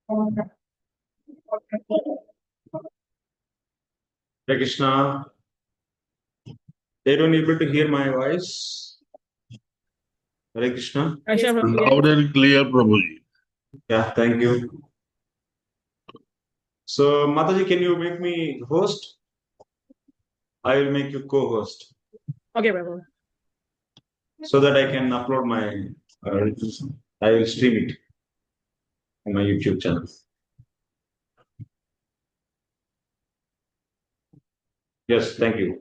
Hare Krishna. They don't able to hear my voice. Hare Krishna. Loud and clear, Prabhuji. Yeah, thank you. So, Mataji, can you make me host? I will make you co-host. Okay, Prabhu. So that I can upload my, I will stream it on my YouTube channel. Yes, thank you.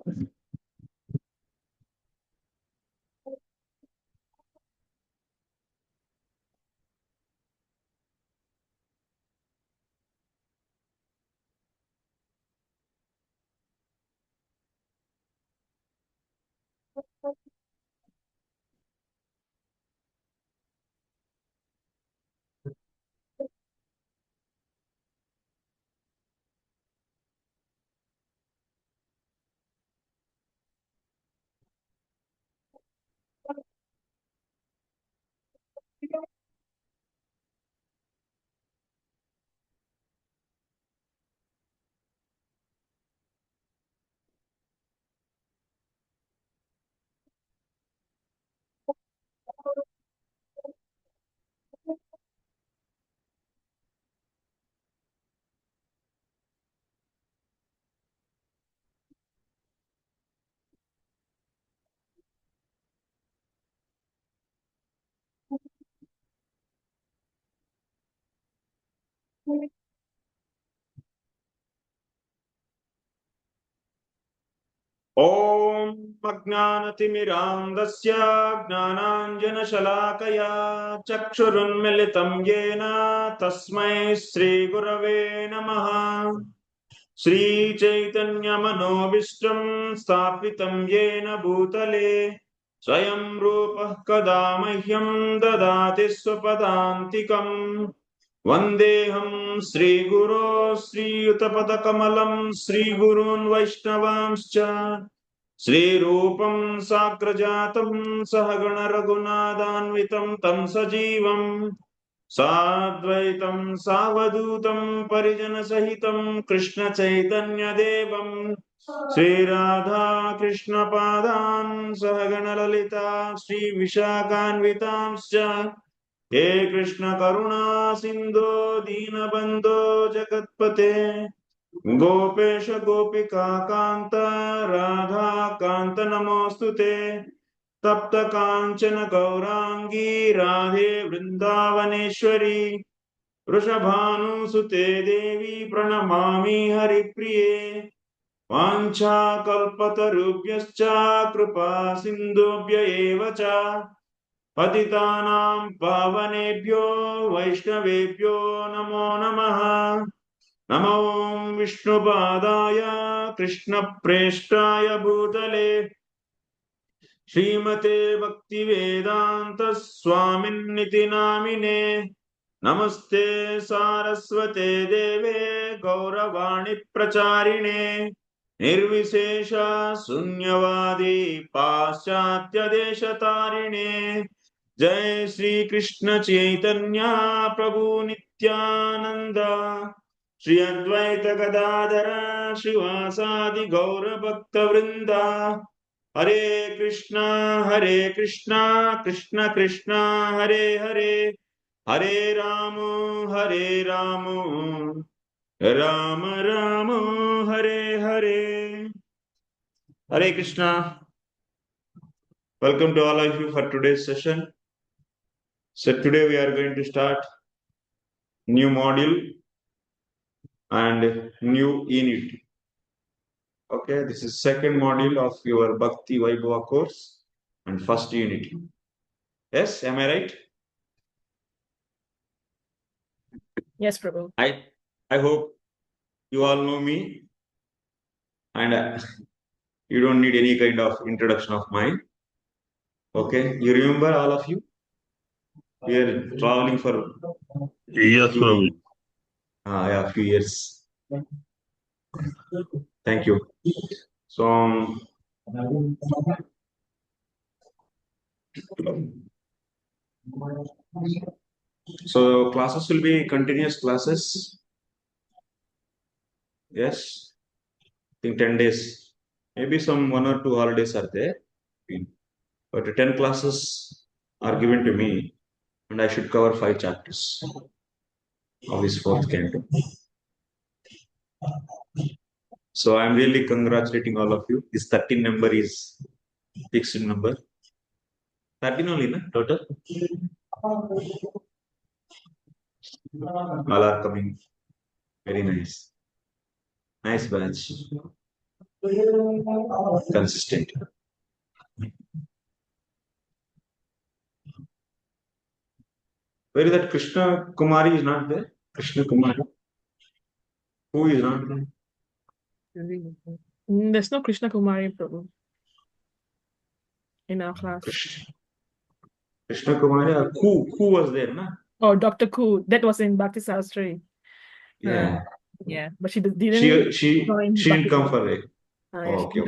ॐ अज्ञानतिमिरान्धस्य ज्ञानाञ्जनशलाकया चक्षुरुन्मिलितं येन तस्मै श्रीगुरवे नमः। श्रीचैतन्यमनोभीष्टं स्थापितं येन भूतले स्वयं रूपः कदा मह्यं ददाति स्वपदान्तिकम्। वन्देऽहं श्रीगुरो श्रीयुतपदकमलं श्रीगुरून् वैष्णवांश्च श्रीरूपं साग्रजातं सहगण रघुनाथान्वितं तं सजीवं साद्वैतं सावधूतं परिजनसहितं कृष्णचैतन्यदेवं श्रीराधा कृष्णपादान् सहगण ललिता श्रीविशाखान्वितांश्च हे कृष्ण करुणा सिंधु दीनबंधो जगत्पते गोपेश गोपिका कांत राधा कांत नमोस्तुते तप्त कांचन गौरांगी राधे वृंदावनेश्वरी वृषभानुसुते देवी प्रणमामि हरिप्रिये वाञ्छाकल्पतरुभ्यश्च कृपा सिन्धुभ्य एव च पतितानां पावनेभ्यो वैष्णवेभ्यो नमो नमः। नमो विष्णुपादाय कृष्णप्रेष्ठाय भूतले श्रीमते भक्तिवेदान्त स्वामिन्निति नामिने नमस्ते सारस्वते देवे गौरवाणी प्रचारिणे निर्विशेष शून्यवादी पाश्चात्य देशतारिणे जय श्री कृष्ण चैतन्य प्रभु नित्यानंद श्री अद्वैत गदाधर श्रीवासादि गौर भक्त वृंदा हरे Krishna Krishna Krishna Hare Hare Hare Ram Ram Ram Hare Hare Hare Krishna welcome to all of you for today's session. So today we are going to start new module and new unit. Okay, this is second module of your Bhakti Vaibhava course and first unit. Yes, am I right? Yes, Prabhu. I hope you all know me and you don't need any kind of introduction of mine. Okay, you remember all of you? We are traveling for Yes, Prabhuji. yeah, few years. Thank you. So So classes will be continuous classes. Yes, I think 10 days. Maybe some 1 or 2 holidays are there. But 10 classes are given to me, and I should cover 5 chapters of this fourth canto. So I'm really congratulating all of you. This 13 number is fixed number. 13 only, na, total? All are coming. Very nice. Nice batch. Consistent. Where is that Krishna Kumari is not there? Krishna Kumari. Who is not there? There's no Krishna Kumari, Prabhu, in our class. Krishna Kumari. Who was there, na? Oh, Dr. Koo. That was in Bhakti Sastra. Yeah. Yeah, but she didn't She join didn't Bhakti come Sastra. for it. Yeah, Okay.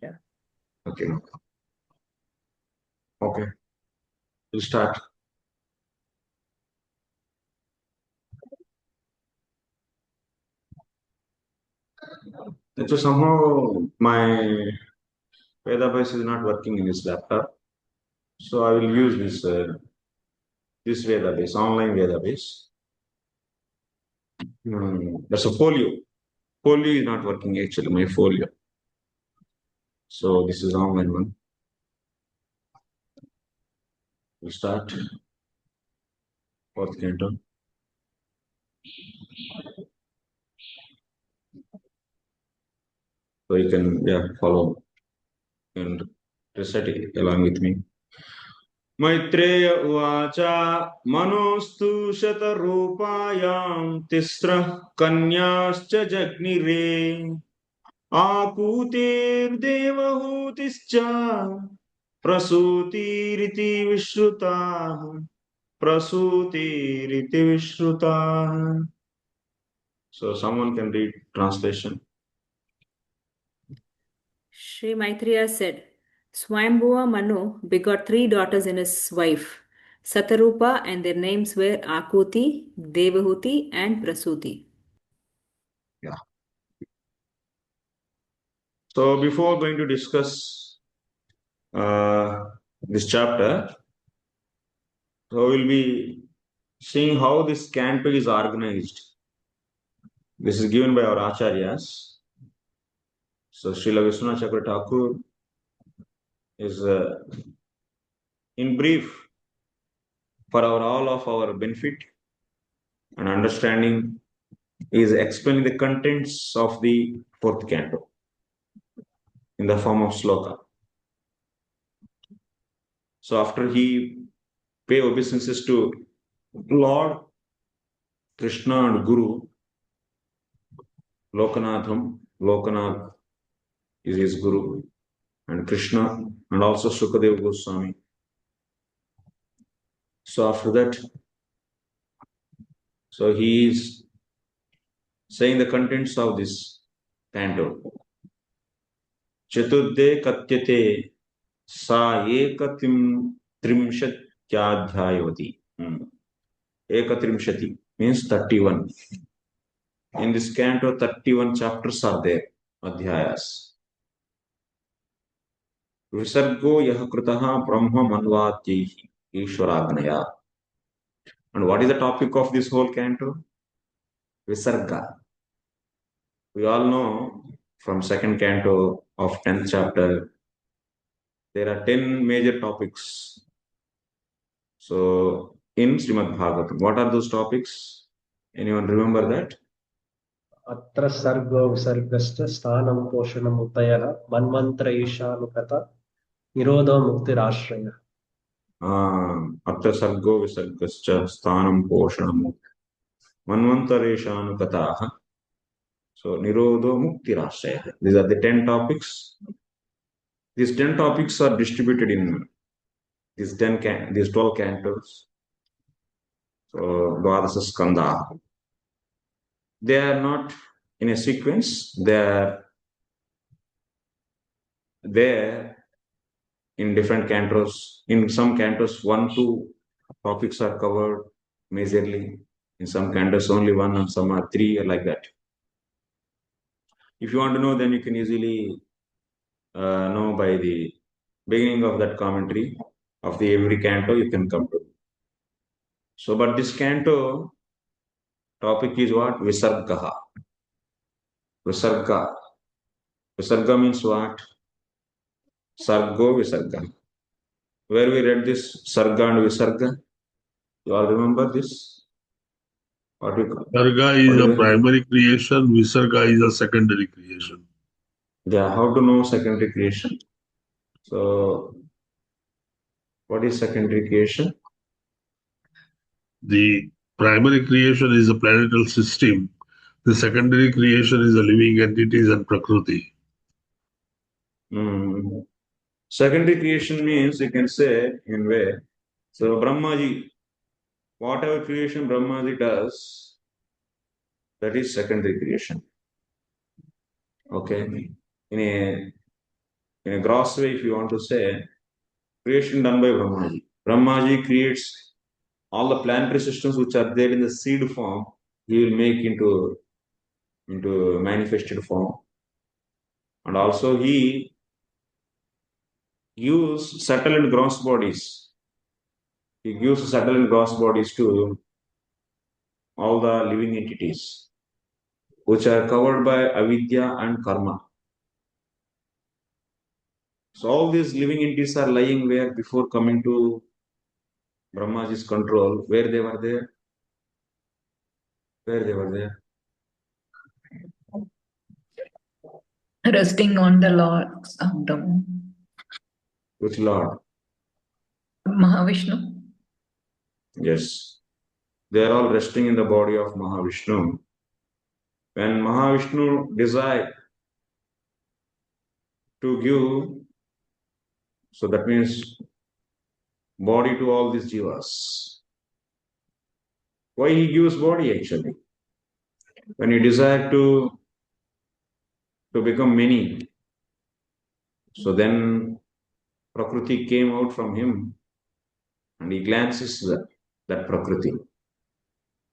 yeah. Okay. Okay. We'll start. So somehow my database is not working in this laptop. So I will use this database, online database. That's a folio. Folio is not working actually, my folio. So this is online one. We'll start. Fourth canto. So you can follow and recite it along with me. Maitreya uvacha manostu shatarupayam tisra kanyascha jagnire akutirdevahutischa prasutiriti vishruta prasutiriti vishruta. So someone can read translation. Sri Maitreya said, Svayambhuva Manu begot 3 daughters in his wife, Satarupa, and their names were Akuti, Devahuti, and Prasuti. Yeah. So before going to discuss this chapter, so we'll be seeing how this canto is organized. This is given by our acharyas. So Srila Vishwanath Chakra Thakur is, in brief, for all of our benefit and understanding, is explaining the contents of the fourth canto in the form of sloka. So after he pay obeisances to Lord Krishna and Guru, Lokanath is his Guru, and Krishna, and also Sukadeva Goswami. So after that, so he is saying the contents of this canto. Chaturde katyate sa ekatrimshatyadhyayavati. Ekatrimshati means 31. In this canto, 31 chapters are there, adhyayas. Visargo yah kritaha brahma manvatyehi ishwaragnaya. And what is the topic of this whole canto? Visarga. We all know from second canto of 10th chapter, there are 10 major topics. So in Srimad Bhagavatam, what are those topics? Anyone remember that? अत्र सर्गो विसर्गश्च स्थानं पोषणम् उतयः मन्मन्त्र ईशानुगता निरोधो मुक्तिराश्रयः. Atra sargo visargascha sthanam poshanam manvantareshanukataha. So nirodho muktirashaya. These are the 10 topics. These 10 topics are distributed in these 12 cantos. So Dwadasa Skandha. They are not in a sequence. They are there in different cantos. In some cantos, 1-2 topics are covered. majorly. In some cantos only one, and some are three, or like that. If you want to know, then you can easily know by the beginning of that commentary of the every canto. You can come to. So, but this canto topic is what? Visarga. Visarga. Visarga means what? Sargo Visarga. Where we read this Sarga and Visarga? You all remember this? What we call? Sarga is What a is it? primary creation, Visarga is a secondary creation. Yeah, how to know secondary creation? So, what is secondary creation? The primary creation is a planetal system. The secondary creation is the living entities and Prakriti. Secondary creation means you can say in way. So, Brahmaji, whatever creation Brahmaji does, that is secondary creation. Okay. In a gross way, if you want to say, creation done by Brahmaji. Brahmaji creates all the planetary systems which are there in the seed form, he will make into manifested form. And also he gives subtle and gross bodies. He gives subtle and gross bodies to all the living entities, which are covered by avidya and karma. So all these living entities are lying where before coming to Brahmaji's control, where they were there? Where they were there? Resting on the Lord's abdomen. Which Lord? Mahavishnu. Yes. They are all resting in the body of Mahavishnu. When Mahavishnu desired to give, so that means body to all these jivas. Why he gives body actually? When he desired to become many, so then Prakriti came out from him and he glances that Prakriti.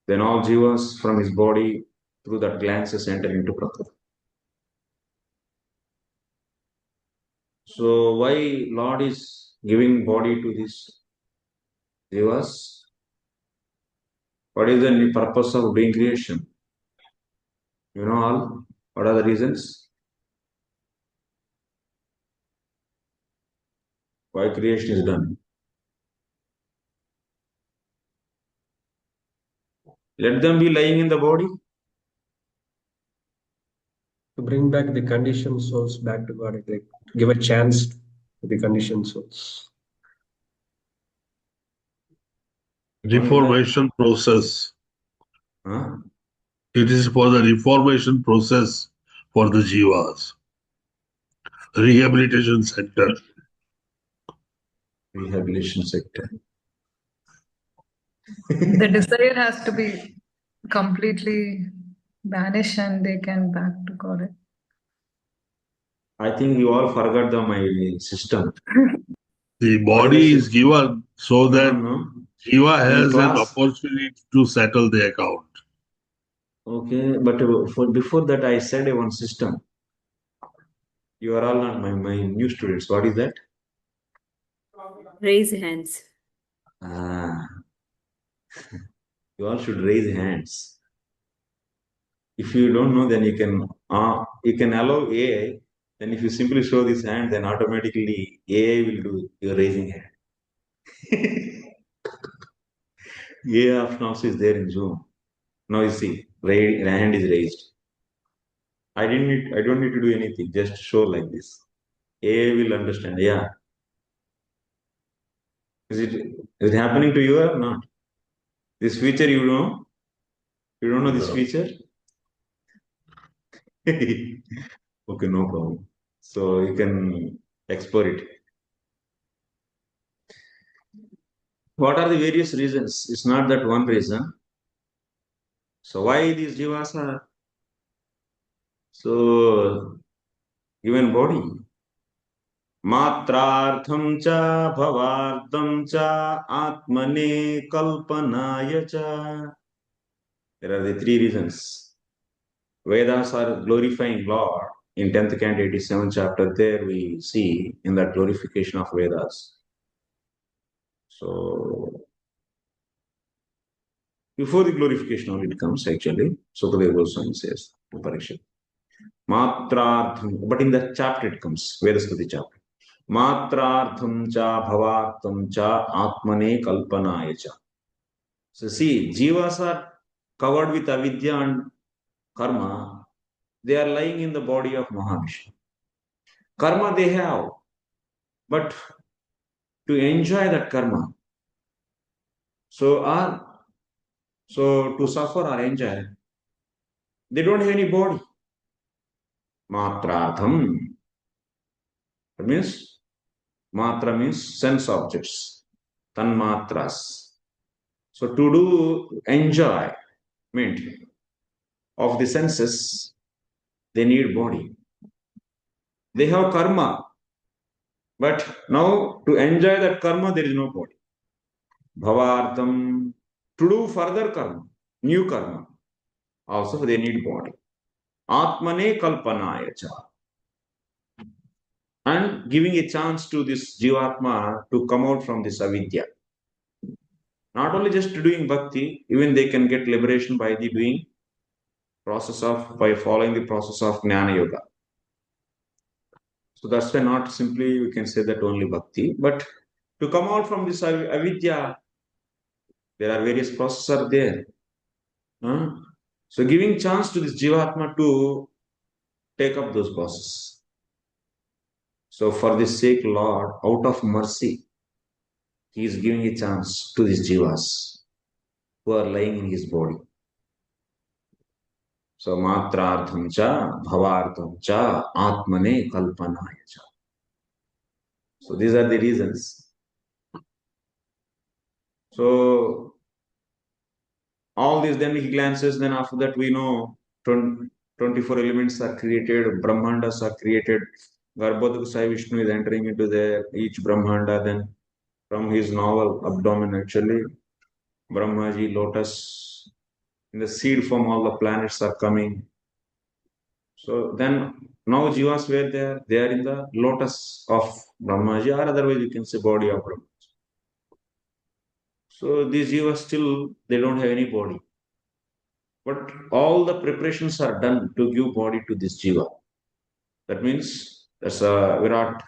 Then all jivas from his body through that glances enter into Prakriti. So why Lord is giving body to these jivas? What is the purpose of doing creation? You know all? What are the reasons? Why creation is done? Let them be lying in the body. To bring back the conditioned souls back to God, like give a chance to the conditioned souls. Reformation process. Huh? It is for the reformation process for the jivas. Rehabilitation center. Rehabilitation sector. The desire has to be completely vanished and they can back to God. I think you all forgot my system. The What is body the is given so that No. jiva In has an class. opportunity to settle the account. Okay, but before that I said one system. You are all not my new students. What is that? Raise hands. Ah, you all should raise hands. If you don't know, then you can allow AI. Then if you simply show this hand, then automatically AI will do your raising hand. AI option also is there in Zoom. Now you see, hand is raised. I don't need to do anything. Just show like this. AI will understand. Yeah. Is it happening to you or not? This feature you know? You don't know this No. feature? Okay, no problem. So you can explore it. What are the various reasons? It's not that one reason. So why these jivas are so given body? Matrartham cha bhavartham cha atmane kalpanaya cha. There are the three reasons. Vedas are glorifying Lord. In 10th canto, 87th chapter, there we see in that glorification of Vedas. So, before the glorification only it comes actually. Sukadeva Goswami says to Parikshit. Matrartham, but in that chapter it comes, Vedastuti chapter. Matrartham cha bhavartham cha atmane kalpanaya cha. So see, jivas are covered with avidya and karma. They are lying in the body of Mahavishnu. Karma they have, but to enjoy that karma. So to suffer or enjoy, they don't have any body. Matrartham. That means matra means sense objects. Tanmatras. So to do enjoyment of the senses, they need body. They have karma, but now to enjoy that karma, there is no body. Bhavartham, to do further karma, new karma, also they need body. Atmane kalpanaya cha. And giving a chance to this jivatma to come out from this avidya. Not only just doing bhakti, even they can get liberation by the doing by following the process of jnana yoga. So that's why not simply we can say that only bhakti, but to come out from this avidya, there are various processes are there. So giving chance to this jivatma to take up those processes. So for this sake, Lord, out of mercy, He is giving a chance to these jivas who are lying in His body. So matrartham cha, bhavartham cha, atmane kalpanaya cha. So these are the reasons. So all these, then he glances, then after that we know 24 elements are created, Brahmandas are created, Garbhodak Sai Vishnu is entering into each Brahmanda, then from his novel abdomen actually, Brahmaji, lotus, in the seed form all the planets are coming. So then now Jivas were there, they are in the lotus of Brahmaji, or otherwise you can say body of Brahma. So these Jivas still, they don't have any body. But all the preparations are done to give body to this jiva. That means there's a Virat.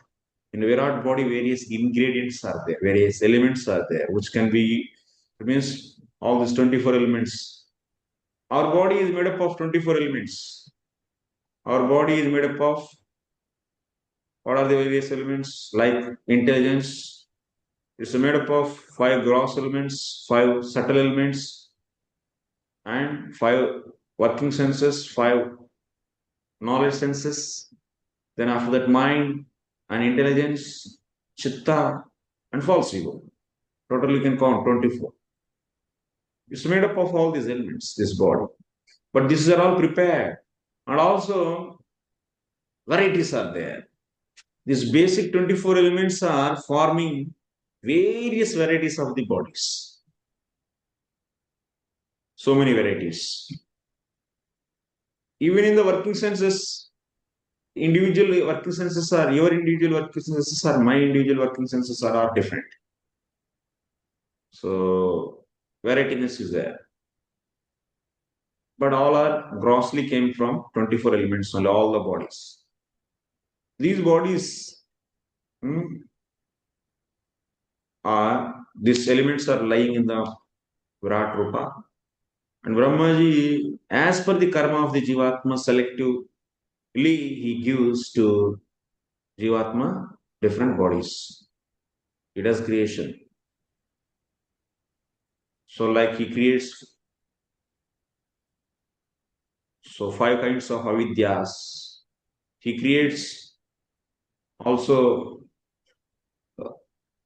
In a Virat body, various ingredients are there, various elements are there, which can be, it means all these 24 elements. Our body is made up of 24 elements. Our body is made up of, what are the various elements? Like intelligence, it's made up of 5 gross elements, 5 subtle elements, and 5 working senses, 5 knowledge senses, then after that mind and intelligence, chitta and false ego. Total you can count 24. It's made up of all these elements, this body. But these are all prepared. And also varieties are there. These basic 24 elements are forming various varieties of the bodies. So many varieties. Even in the working senses, individual working senses are, your individual working senses are, my individual working senses are all different. So, varietiness is there. But all are grossly came from 24 elements, only all the bodies. These bodies these elements are lying in the Virat Rupa. And Brahmaji, as per the karma of the Jivatma, selectively he gives to Jivatma different bodies. He does creation. So like he creates 5 kinds of avidyas. He creates also,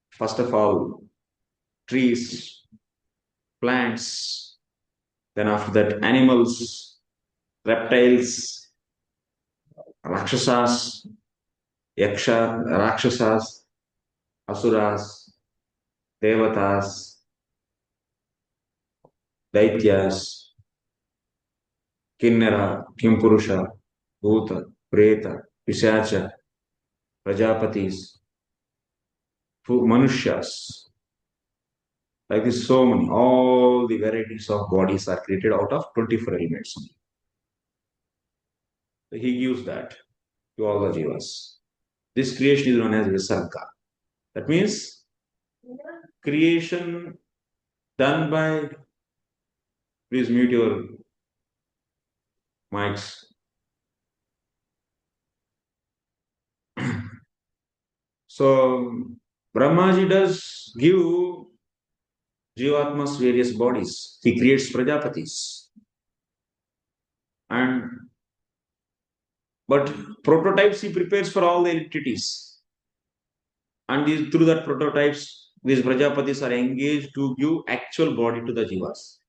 first of all, trees, plants, then after that animals, reptiles, rakshasas, Yaksha, Rakshasas, Asuras, Devatas, Daityas, Kinnara, Kimpurusha, Bhuta, Preta, Pisacha, Prajapatis, Manushyas. Like this, so many, all the varieties of bodies are created out of 24 elements. So he gives that to all the jivas. This creation is known as visarga. That means creation done by, please mute your mics. So Brahmaji does give Jivatmas various bodies. He creates Prajapatis. But prototypes he prepares for all the entities. And through that prototypes, these Prajapatis are engaged to give actual body to the Jivas.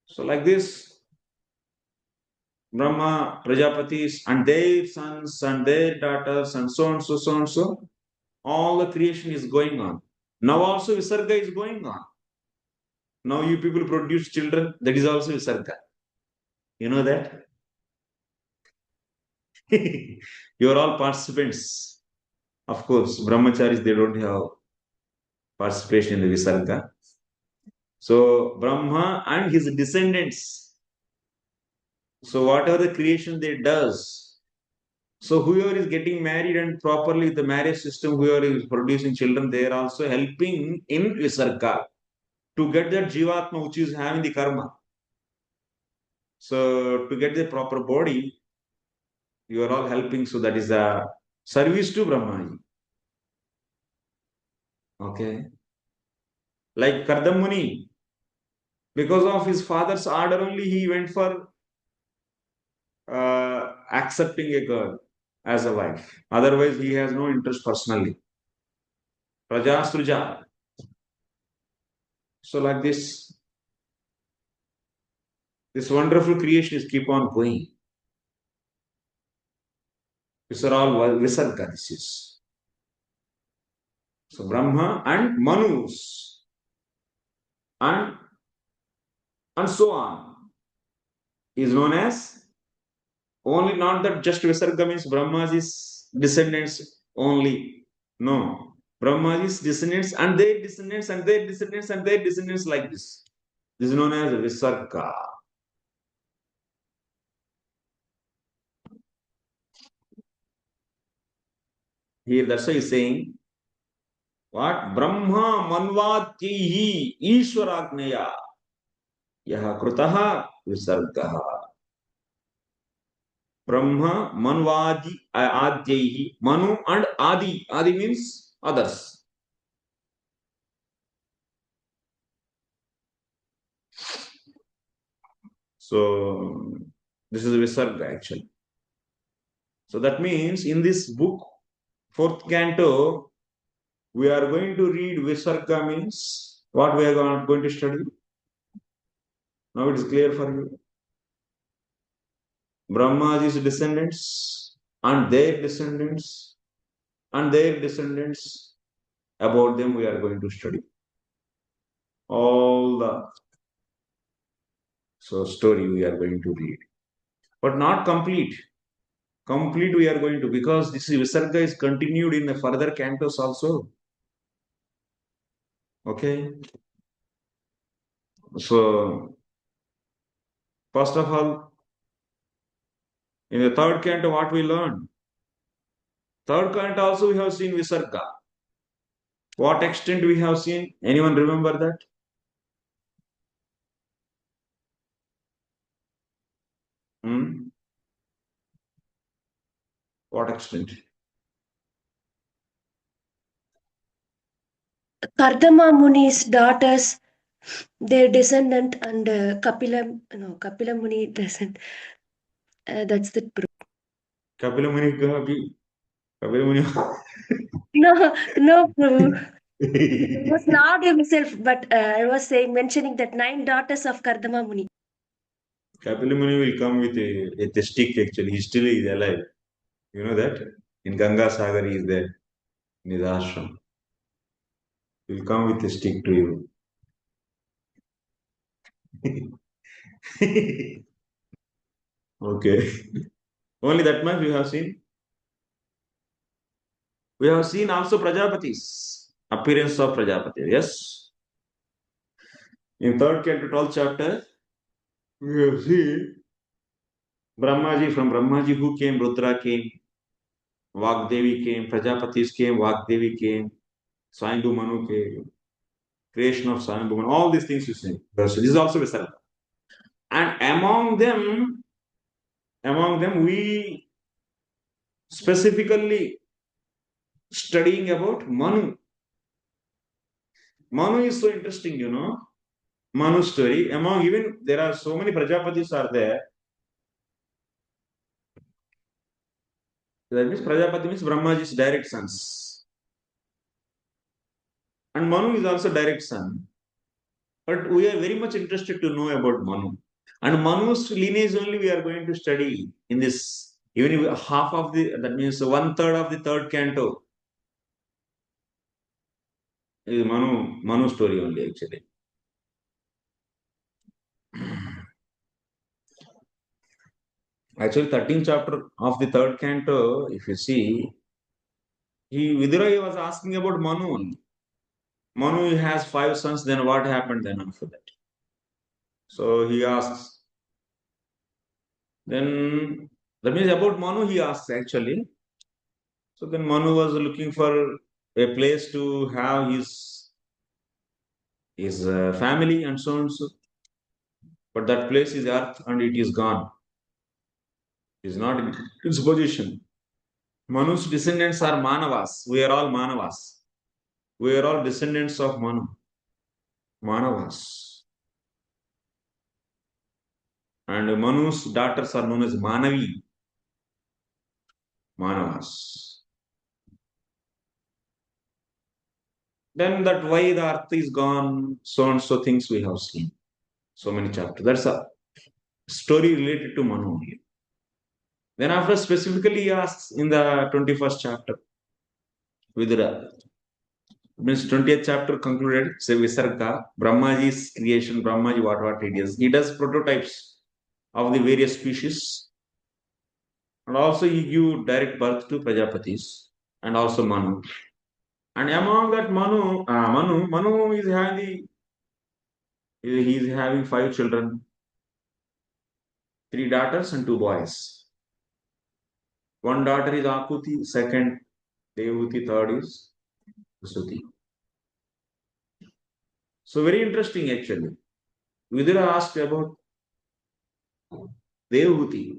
So like this, Brahma, Prajapatis and their sons and their daughters and so and so, so and so, all the creation is going on. Now also Visarga is going on. Now you people produce children, that is also Visarga. You know that? You are all participants. Of course, Brahmacharis, they don't have participation in the Visarga. So Brahma and his descendants. So whatever the creation they does, so whoever is getting married and properly the marriage system, whoever is producing children, they are also helping in Visarga to get that Jivatma which is having the karma. So to get the proper body, you are all helping. So that is a service to Brahmaji. Okay. Like Kardam Muni, because of his father's order only, he went for accepting a girl as a wife. Otherwise, he has no interest personally. Praja Sruja. So like this wonderful creation is keep on going. These are all visarga. This is. So Brahma and Manus and so on is known as only, not that just visarga means Brahma's descendants only. No. Brahma's descendants and their descendants and their descendants and their descendants, like this. This is known as visarga. Here that's why he's saying what? Brahma manvatyehi ishwaragneya yaha krutaha visargaha. Brahma manvadi adyehi. Manu and Adi. Adi means others. So this is visarga actually. So that means in this book, 4th canto, we are going to read visarga means what we are going to study. Now it is clear for you. Brahma's descendants and their descendants and their descendants, about them we are going to study. All the story we are going to read. But not complete. Complete we are going to, because this visarga is continued in the further cantos also. Okay. So first of all, in the 3rd canto, what we learned? 3rd canto also we have seen visarga. What extent we have seen? Anyone remember that? What extent? Kardama Muni's daughters, their descendant, and Kapila Muni descendant. That's the proof. Kapila Muni. No, Prabhu. He was not himself, but I was mentioning that 9 daughters of Kardama Muni. Kapila Muni will come with a stick actually. He still is alive. You know that? In Ganga Sagar, he is there in his ashram. He will come with a stick to you. Okay. Only that much we have seen. We have seen also Prajapatis, appearance of Prajapati. Yes. In 3rd canto, 12th chapter, we have seen Brahmaji. From Brahmaji, who came? Rudra came, Vagdevi came, Prajapatis came, Vagdevi came, Svayambhuva Manu came, creation of Svayambhuva Manu. All these things you see. This is also visarga. And among them, we specifically studying about Manu. Manu is so interesting, you know. Manu story. Among even there are so many Prajapatis are there. That means Prajapati means Brahmaji's direct sons. And Manu is also direct son. But we are very much interested to know about Manu. And Manu's lineage only we are going to study in this. Even half of the, that means 1/3 of the 3rd canto is Manu story only actually. Actually, 13th chapter of the 3rd canto, if you see, Vidura was asking about Manu only. Manu has 5 sons, then what happened then after that? So he asks. Then that means about Manu he asks actually. So then Manu was looking for a place to have his family and so on so. But that place is earth and it is gone. It is not in its position. Manu's descendants are Manavas. We are all Manavas. We are all descendants of Manu. Manavas. And Manu's daughters are known as Manavi. Manavas. Then that why the earth is gone, so and so things we have seen. So many chapters. That's a story related to Manu here. Then after specifically he asks in the 21st chapter, Vidura, means 20th chapter concluded, say Visarga, Brahmaji's creation, Brahmaji what it is. He does prototypes of the various species. And also he give direct birth to Prajapatis and also Manu. And among that Manu is having he is having 5 children, 3 daughters and 2 boys. One daughter is Akuti, second Devahuti, third is Suti. So very interesting actually. Vidura asked about Devahuti.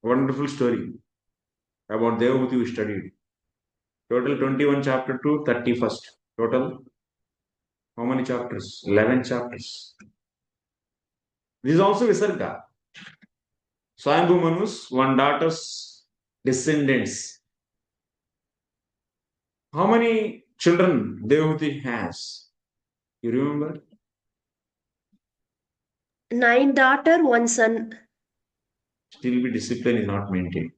Wonderful story about Devahuti we studied. Total 21 chapter to 31st. Total how many chapters? 11 chapters. This is also Visarga. Svayambhuva Manu's 1 daughter's descendants. How many children Devahuti has? You remember? 9 daughters, 1 son. Still be discipline is not maintained.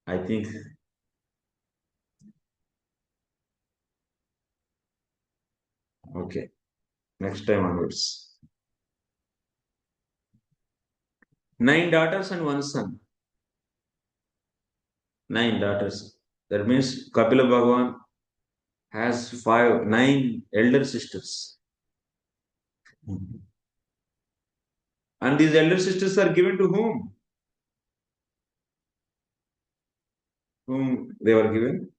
I think okay. Next time onwards. 9 daughters and 1 son. 9 daughters. That means Kapila Bhagavan has 9 elder sisters. And these elder sisters are given to whom? Whom they were given?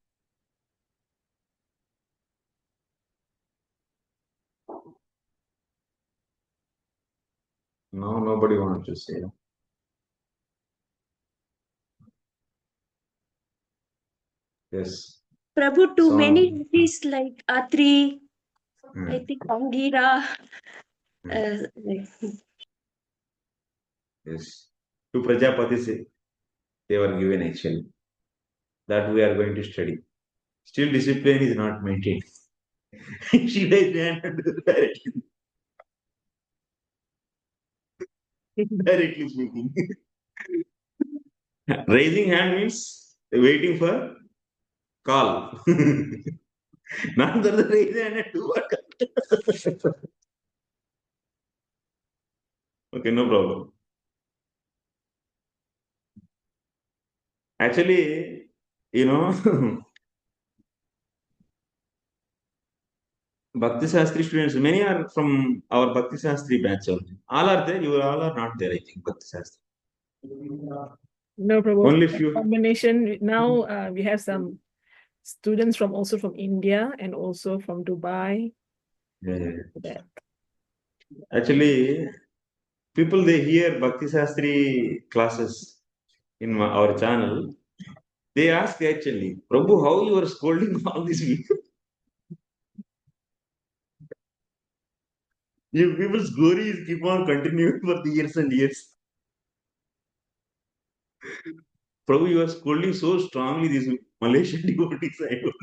No, nobody wants to say. Yes. Prabhu, too So, many deities like Atri, hmm, I think Angira. hmm, Like, yes. To Prajapatis they were given actually. That we are going to study. Still discipline is not maintained. She directly speaking. Raising hand means waiting for call. Not that the raise hand and do what? Okay, no problem. Actually, Bhakti Shastri students, many are from our Bhakti Shastri batch only. All are there, you all are not there, I think, Bhakti Shastri. No problem. Only few. Combination. Now we have some students from also from India and also from Dubai. Yeah. That. Actually, people they hear Bhakti Shastri classes in our channel. They ask actually, Prabhu, how you are scolding all these people? You people's glories keep on continuing for the years and years. Prabhu, you are scolding so strongly these Malaysian devotees. I don't.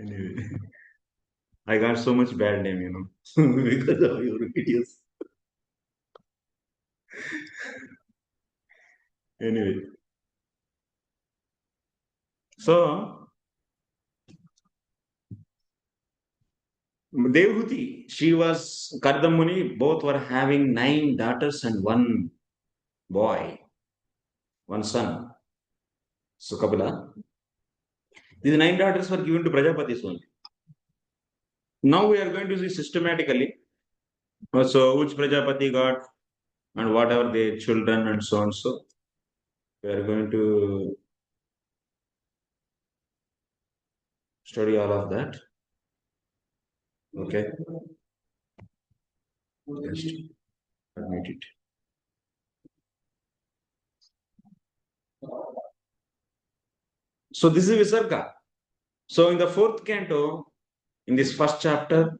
Anyway, I got so much bad name, because of your videos. Anyway, so Devhuti, she was Kardamuni, both were having 9 daughters and 1 boy, 1 son. So Kapila, these 9 daughters were given to Prajapatis only. Now we are going to see systematically. So which Prajapati got and whatever their children and so on. So we are going to study all of that. Okay. Just admit it. So this is Visarga. So in the 4th canto, in this first chapter,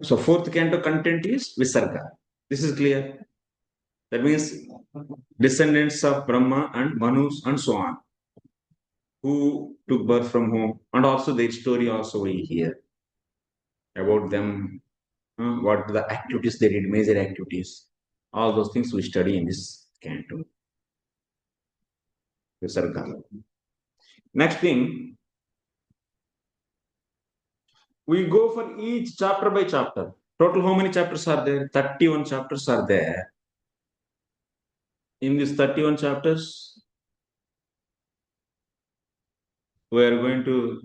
so 4th canto content is Visarga. This is clear. That means descendants of Brahma and Manus and so on, who took birth from whom, and also their story also we hear about them, what the activities they did, major activities, all those things we study in this canto. Visarga. Next thing, we go for each chapter by chapter. Total how many chapters are there? 31 chapters are there. In these 31 chapters, we are going to,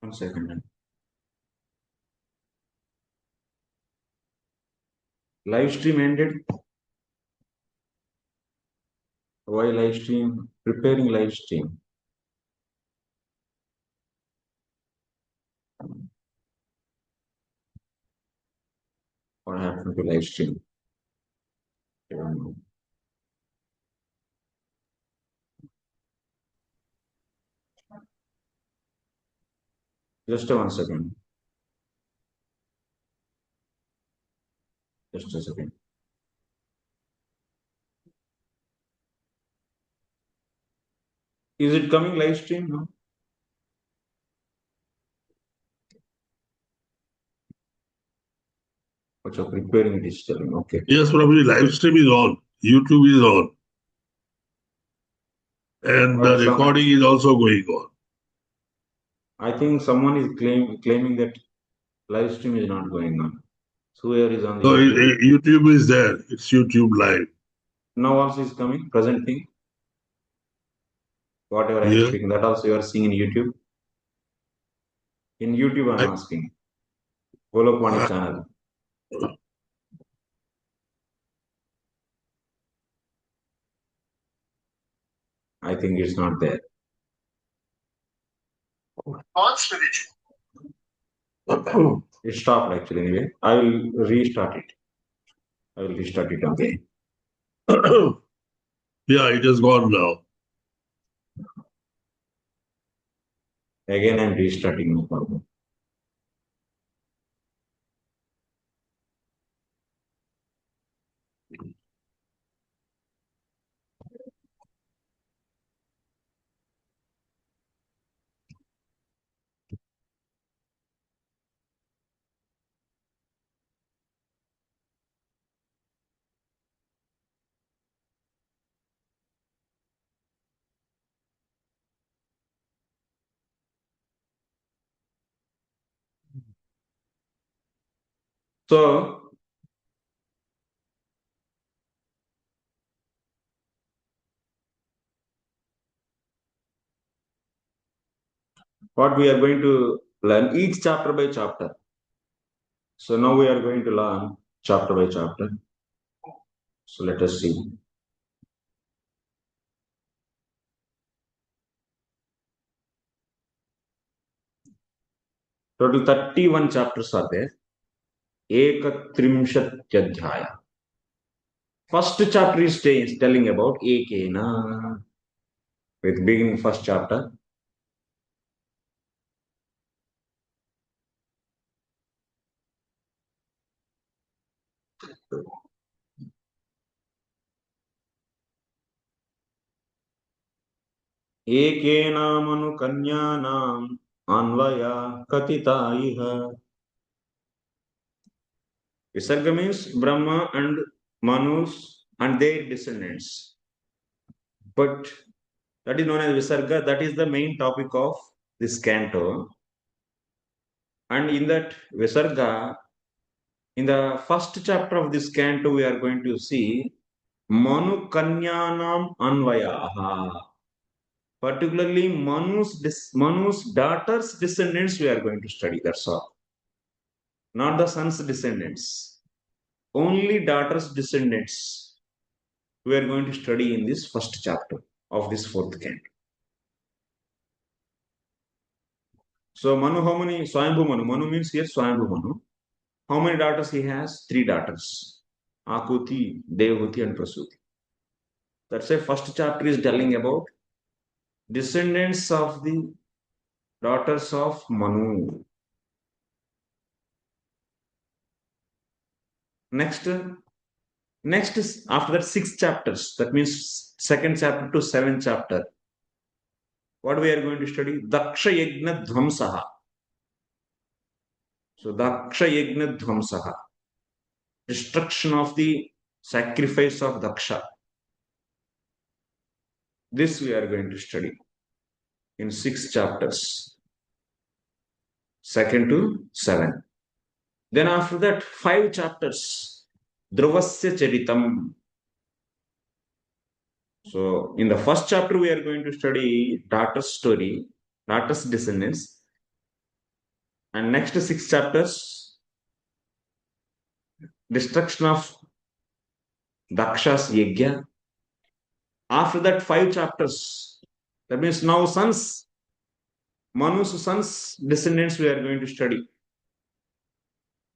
1 second. Live stream ended. Why live stream? Preparing live stream. What happened to live stream? I don't know. Just 1 second. Just a second. Is it coming live stream? No. But you're preparing it is telling. Okay. Yes, probably live stream is on. YouTube is on. And But the recording is also going on. I think someone is claiming that live stream is not going on. So where is on the So YouTube? YouTube is there. It's YouTube live. Now also is coming, present thing. Whatever I am Yeah. speaking, that also you are seeing in YouTube. In YouTube, I'm asking. Golokvani channel. I think it's not there. It stopped actually anyway. I will restart it. Again. Yeah, it has gone now. Again, I'm restarting, no problem. So, what we are going to learn each chapter by chapter. So now we are going to learn chapter by chapter. So let us see. Total 31 chapters are there. Ekatrimshatyadhyaya. First chapter is telling about Ekena. With beginning first chapter. Ekenamanu kanyanam anvaya katita iha. Visarga means Brahma and Manus and their descendants. But that is known as visarga. That is the main topic of this canto. And in that visarga, in the first chapter of this canto, we are going to see Manu Kanyanam Anvayaha. Particularly Manu's daughter's descendants we are going to study. That's all. Not the son's descendants. Only daughter's descendants we are going to study in this first chapter of this fourth canto. So Manu, how many? Svayambhuva Manu. Manu means here Svayambhuva Manu. How many daughters he has? 3 daughters. Akuti, Devahuti and Prasuti. That's why first chapter is telling about descendants of the daughters of Manu. Next is after that 6 chapters. That means second chapter to 7th chapter. What we are going to study? Daksha Yajna Dhvamsaha. So Daksha Yajna Dhvamsaha. Destruction of the sacrifice of Daksha. This we are going to study in 6 chapters. 2nd to 7th. Then after that 5 chapters. Dhruvasya Charitam. So in the first chapter we are going to study daughter's story, daughter's descendants. And next 6 chapters, destruction of Daksha's Yajna. After that 5 chapters, that means now Manu's sons' descendants we are going to study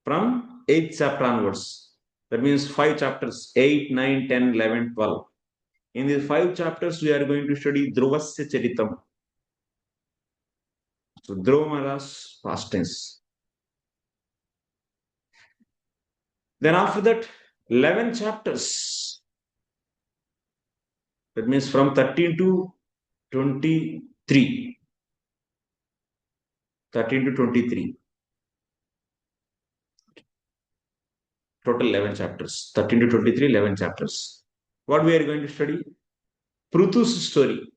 from 8th chapter onwards. That means 5 chapters, 8, 9, 10, 11, 12. In these 5 chapters, we are going to study Dhruvasya Charitam. So Dhruva Maharaj's past tense. Then after that, 11 chapters. That means from 13 to 23. 13 to 23. Total 11 chapters. 13 to 23, 11 chapters. What we are going to study? Prutu's story.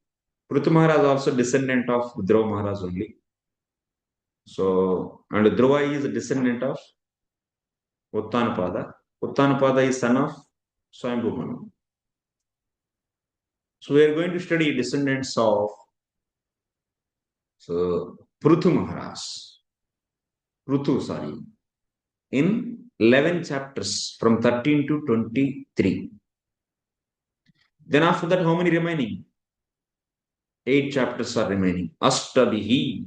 Prutu Maharaj is also descendant of Dhruva Maharaj only. So, and Dhruva is a descendant of Uttanapada. Uttanapada is son of Svayambhuva Manu. So we are going to study descendants of Prutu Maharaj. In 11 chapters from 13 to 23. Then after that, how many remaining? 8 chapters are remaining. Ashtabhihi.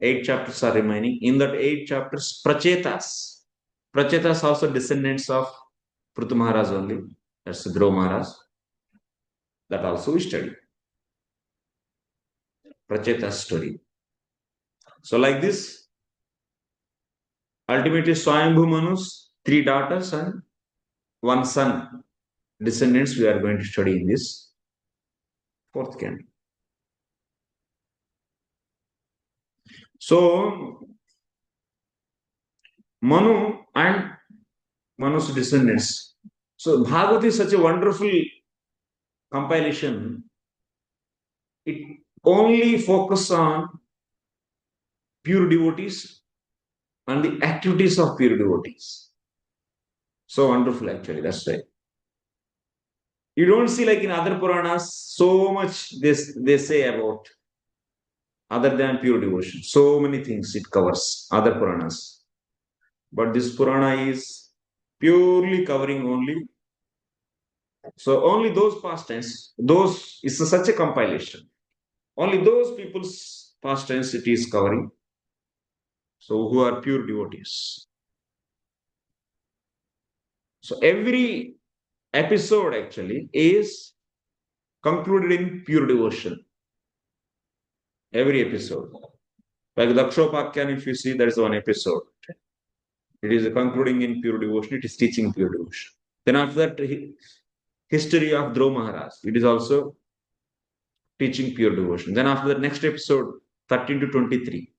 8 chapters are remaining. In that 8 chapters, Prachetas. Prachetas also descendants of Prutu Maharaj only. That's Dhruva Maharaj. That also we study. Pracheta's story. So like this, ultimately Svayambhuva Manu's 3 daughters and 1 son descendants we are going to study in this 4th canto. So Manu and Manu's descendants. So Bhagavata is such a wonderful compilation. It only focuses on pure devotees and the activities of pure devotees. So wonderful, actually. That's right. You don't see like in other Puranas so much they say about other than pure devotion. So many things it covers, other Puranas. But this Purana is purely covering only. So only those pastimes, those is such a compilation. Only those people's pastimes it is covering. So who are pure devotees. So every episode actually is concluded in pure devotion. Every episode. Like Dakshopakyan, if you see, there is one episode. It is concluding in pure devotion, it is teaching pure devotion. Then after that, history of Dhruv Maharaj, it is also teaching pure devotion. Then after the next episode, 13 to 23,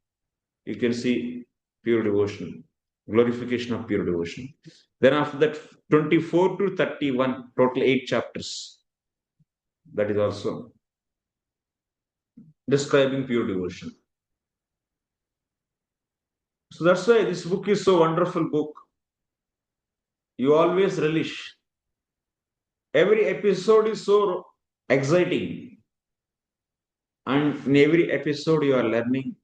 you can see pure devotion, glorification of pure devotion. Then after that, 24 to 31, total 8 chapters. That is also describing pure devotion. So that's why this book is so wonderful book. You always relish. Every episode is so exciting. And in every episode you are learning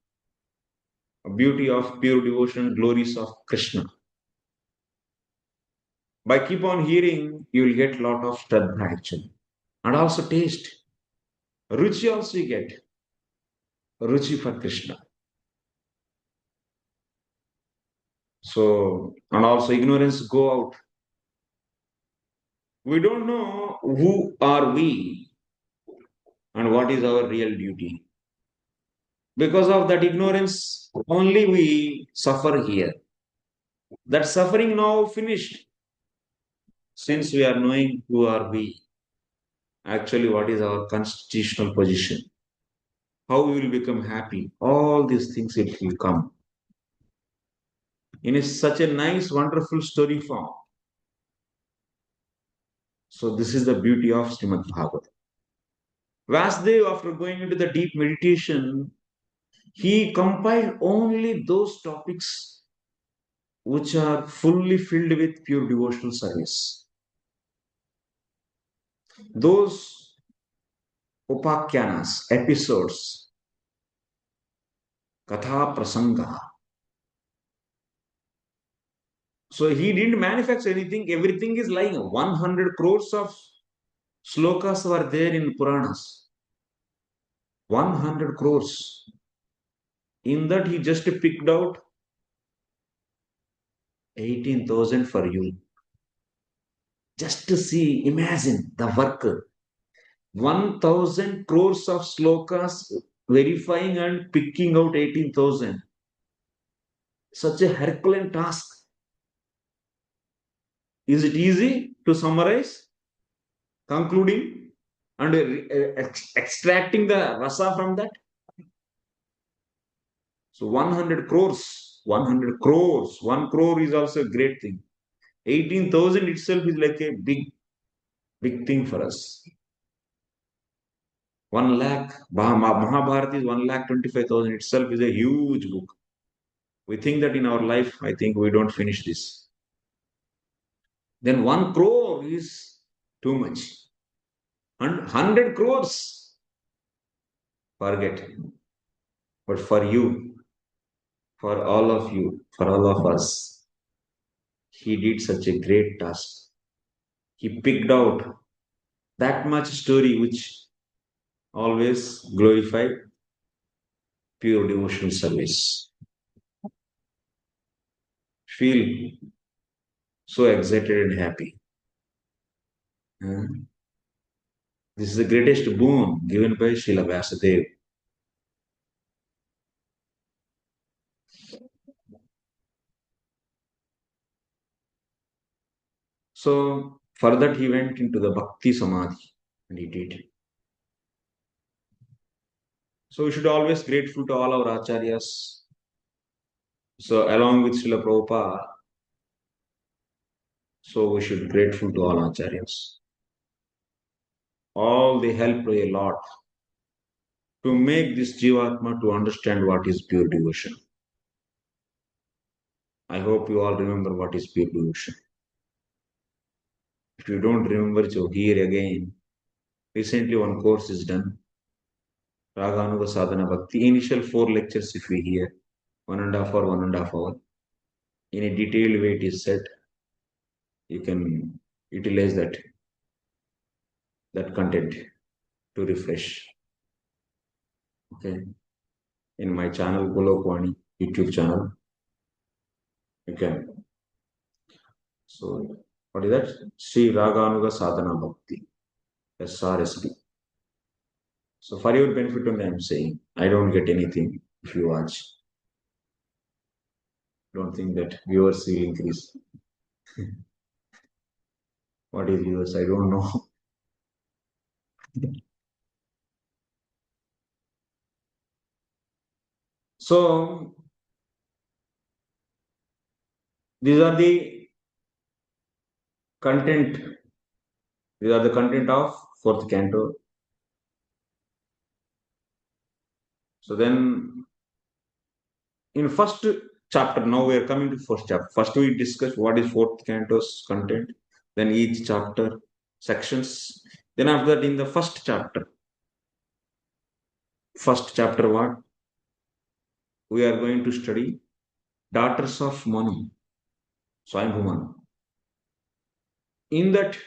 beauty of pure devotion, glories of Krishna. By keep on hearing, you will get a lot of Shraddha actually. And also taste. Ruchi also you get. Ruchi for Krishna. So, and also ignorance go out. We don't know who are we and what is our real duty. Because of that ignorance, only we suffer here. That suffering now finished. Since we are knowing who are we, actually what is our constitutional position, how we will become happy, all these things it will come. In such a nice, wonderful story form. So this is the beauty of Srimad Bhagavatam. Vasudev, after going into the deep meditation, he compiled only those topics which are fully filled with pure devotional service. Those upakyanas, episodes, katha prasanga. So he didn't manufacture anything, everything is lying. 100 crores of slokas were there in Puranas. 100 crores. In that he just picked out 18,000 for you. Just to see, imagine the work. 1,000 crores of slokas verifying and picking out 18,000. Such a Herculean task. Is it easy to summarize, concluding, and extracting the rasa from that? So 100 crores, 100 crores, 1 crore is also a great thing. 18,000 itself is like a big thing for us. 1 lakh, Mahabharata is 1,25,000 itself is a huge book. We think that in our life, I think we don't finish this. Then 1 crore is too much. And 100 crores, forget. But for you, for all of you, for all of us, he did such a great task. He picked out that much story which always glorify pure devotional service. Feel so excited and happy. This is the greatest boon given by Srila Vyasadeva. So, for that he went into the Bhakti Samadhi and he did. So, we should always grateful to all our acharyas. So, along with Srila Prabhupada, so we should grateful to all acharyas. All they helped a lot to make this Jivatma to understand what is pure devotion. I hope you all remember what is pure devotion. If you don't remember, so here again. Recently, one course is done. Raganuga Sadhana Bhakti. Initial 4 lectures, if we hear, 1.5 hour, 1.5 hour. In a detailed way, it is said. You can utilize that content to refresh. Okay. In my channel, Golokwani, YouTube channel, you can. So, what is that? Sri Raganuga Sadhana Bhakti. SRSB. So, for your benefit only, I am saying, I don't get anything if you watch. Don't think that viewers will increase. What is viewers? I don't know. So, these are the content. These are the content of 4th canto. So then, in first chapter, now we are coming to first chapter. First we discuss what is 4th canto's content, then each chapter, sections. Then after that, in the first chapter what? We are going to study daughters of Manu, Svayambhuva Manu. In that,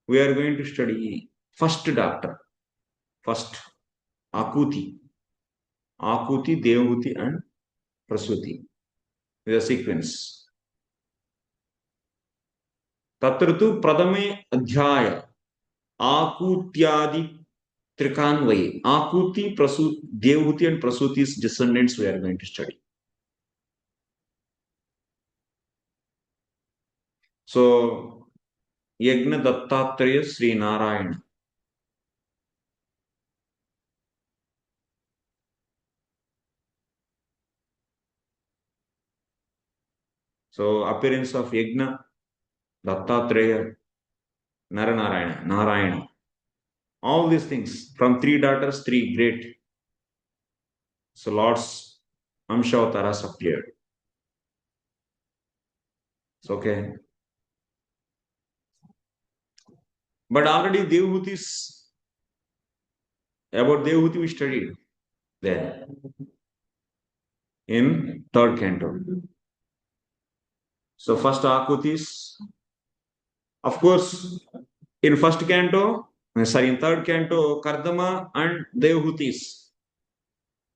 we are going to study first daughter, first Akuti, Devahuti and Prasuti. With a sequence. तत्र तु प्रथमे अध्याय आकुत्यादि त्रिकान्वये आकुति प्रसूति Devahuti and Prasuti's descendants we are going to study. So Yagna Dattatreya Sri Narayana. So appearance of Yagna Dattatreya Narayana. All these things from 3 daughters, 3 great. So Lord's Amshavataras appeared. It's okay. But already Devahuti's, about Devahuti we studied there in 3rd canto. So first Akutis, of course, in 1st canto, in 3rd canto, Kardama and Devahutis.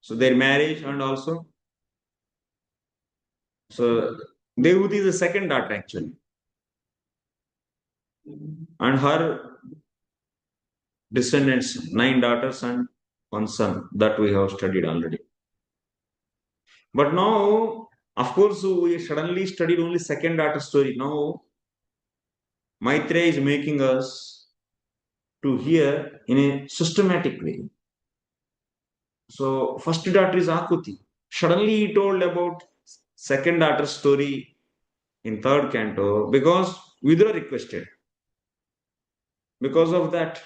So their marriage and also. So Devahuti is the 2nd daughter actually. And her descendants, 9 daughters and 1 son, that we have studied already. But now, of course, we suddenly studied only 2nd daughter story. Now, Maitreya is making us to hear in a systematic way. So, first daughter is Akuti. Suddenly he told about 2nd daughter story in 3rd canto because Vidura requested. Because of that,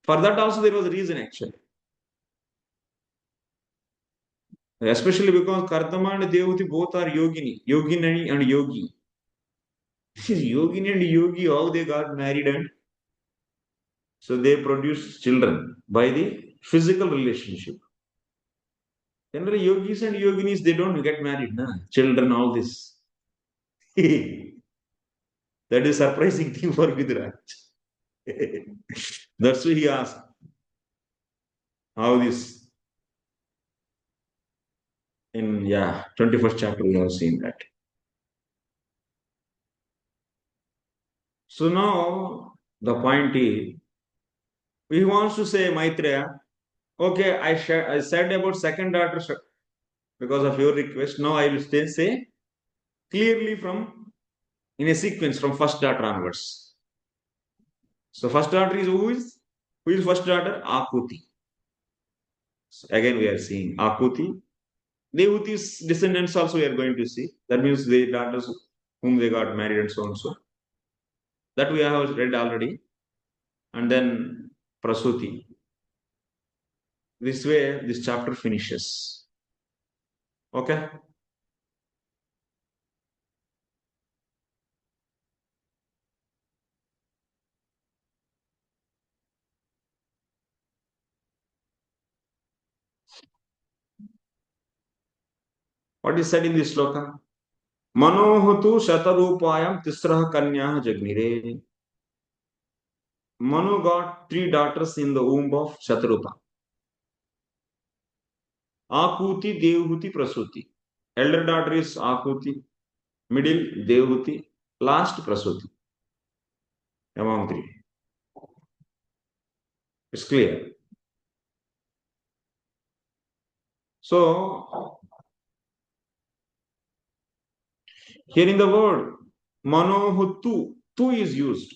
for that also there was a reason actually. Especially because Kardama and Devahuti both are Yoginani and Yogi. Yogini and Yogi, how they got married and so they produce children by the physical relationship. Generally, yogis and yoginis, they don't get married, children, all this. That is surprising thing for Vidraj. That's why he asked, how this in 21st chapter we have seen that. So now the point is, he wants to say Maitreya, okay, I said about 2nd daughter because of your request. Now I will say clearly from in a sequence from 1st daughter onwards. So 1st daughter is who is 1st daughter? Akuti. So again we are seeing Akuti. Devahuti's descendants also we are going to see. That means the daughters whom they got married and so on so. That we have read already. And then Prasuti. This way this chapter finishes. Okay. What is said in this sloka? Manohutu shatarupayam tisrah kanyah jagnire. Manu got 3 daughters in the womb of Shatarupa. Akuti, Devahuti, Prasuti. Elder daughter is Akuti, middle Devahuti, last Prasuti. Among 3. It's clear. So, here in the word, Manohutu, tu is used.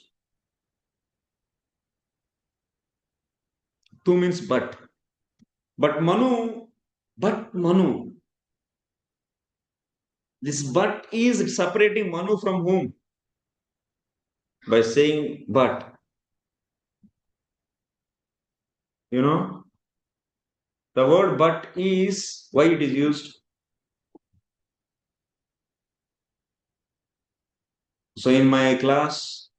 Tu means but. But Manu, this but is separating Manu from whom? By saying but. You know, the word but is, why it is used? So in my class,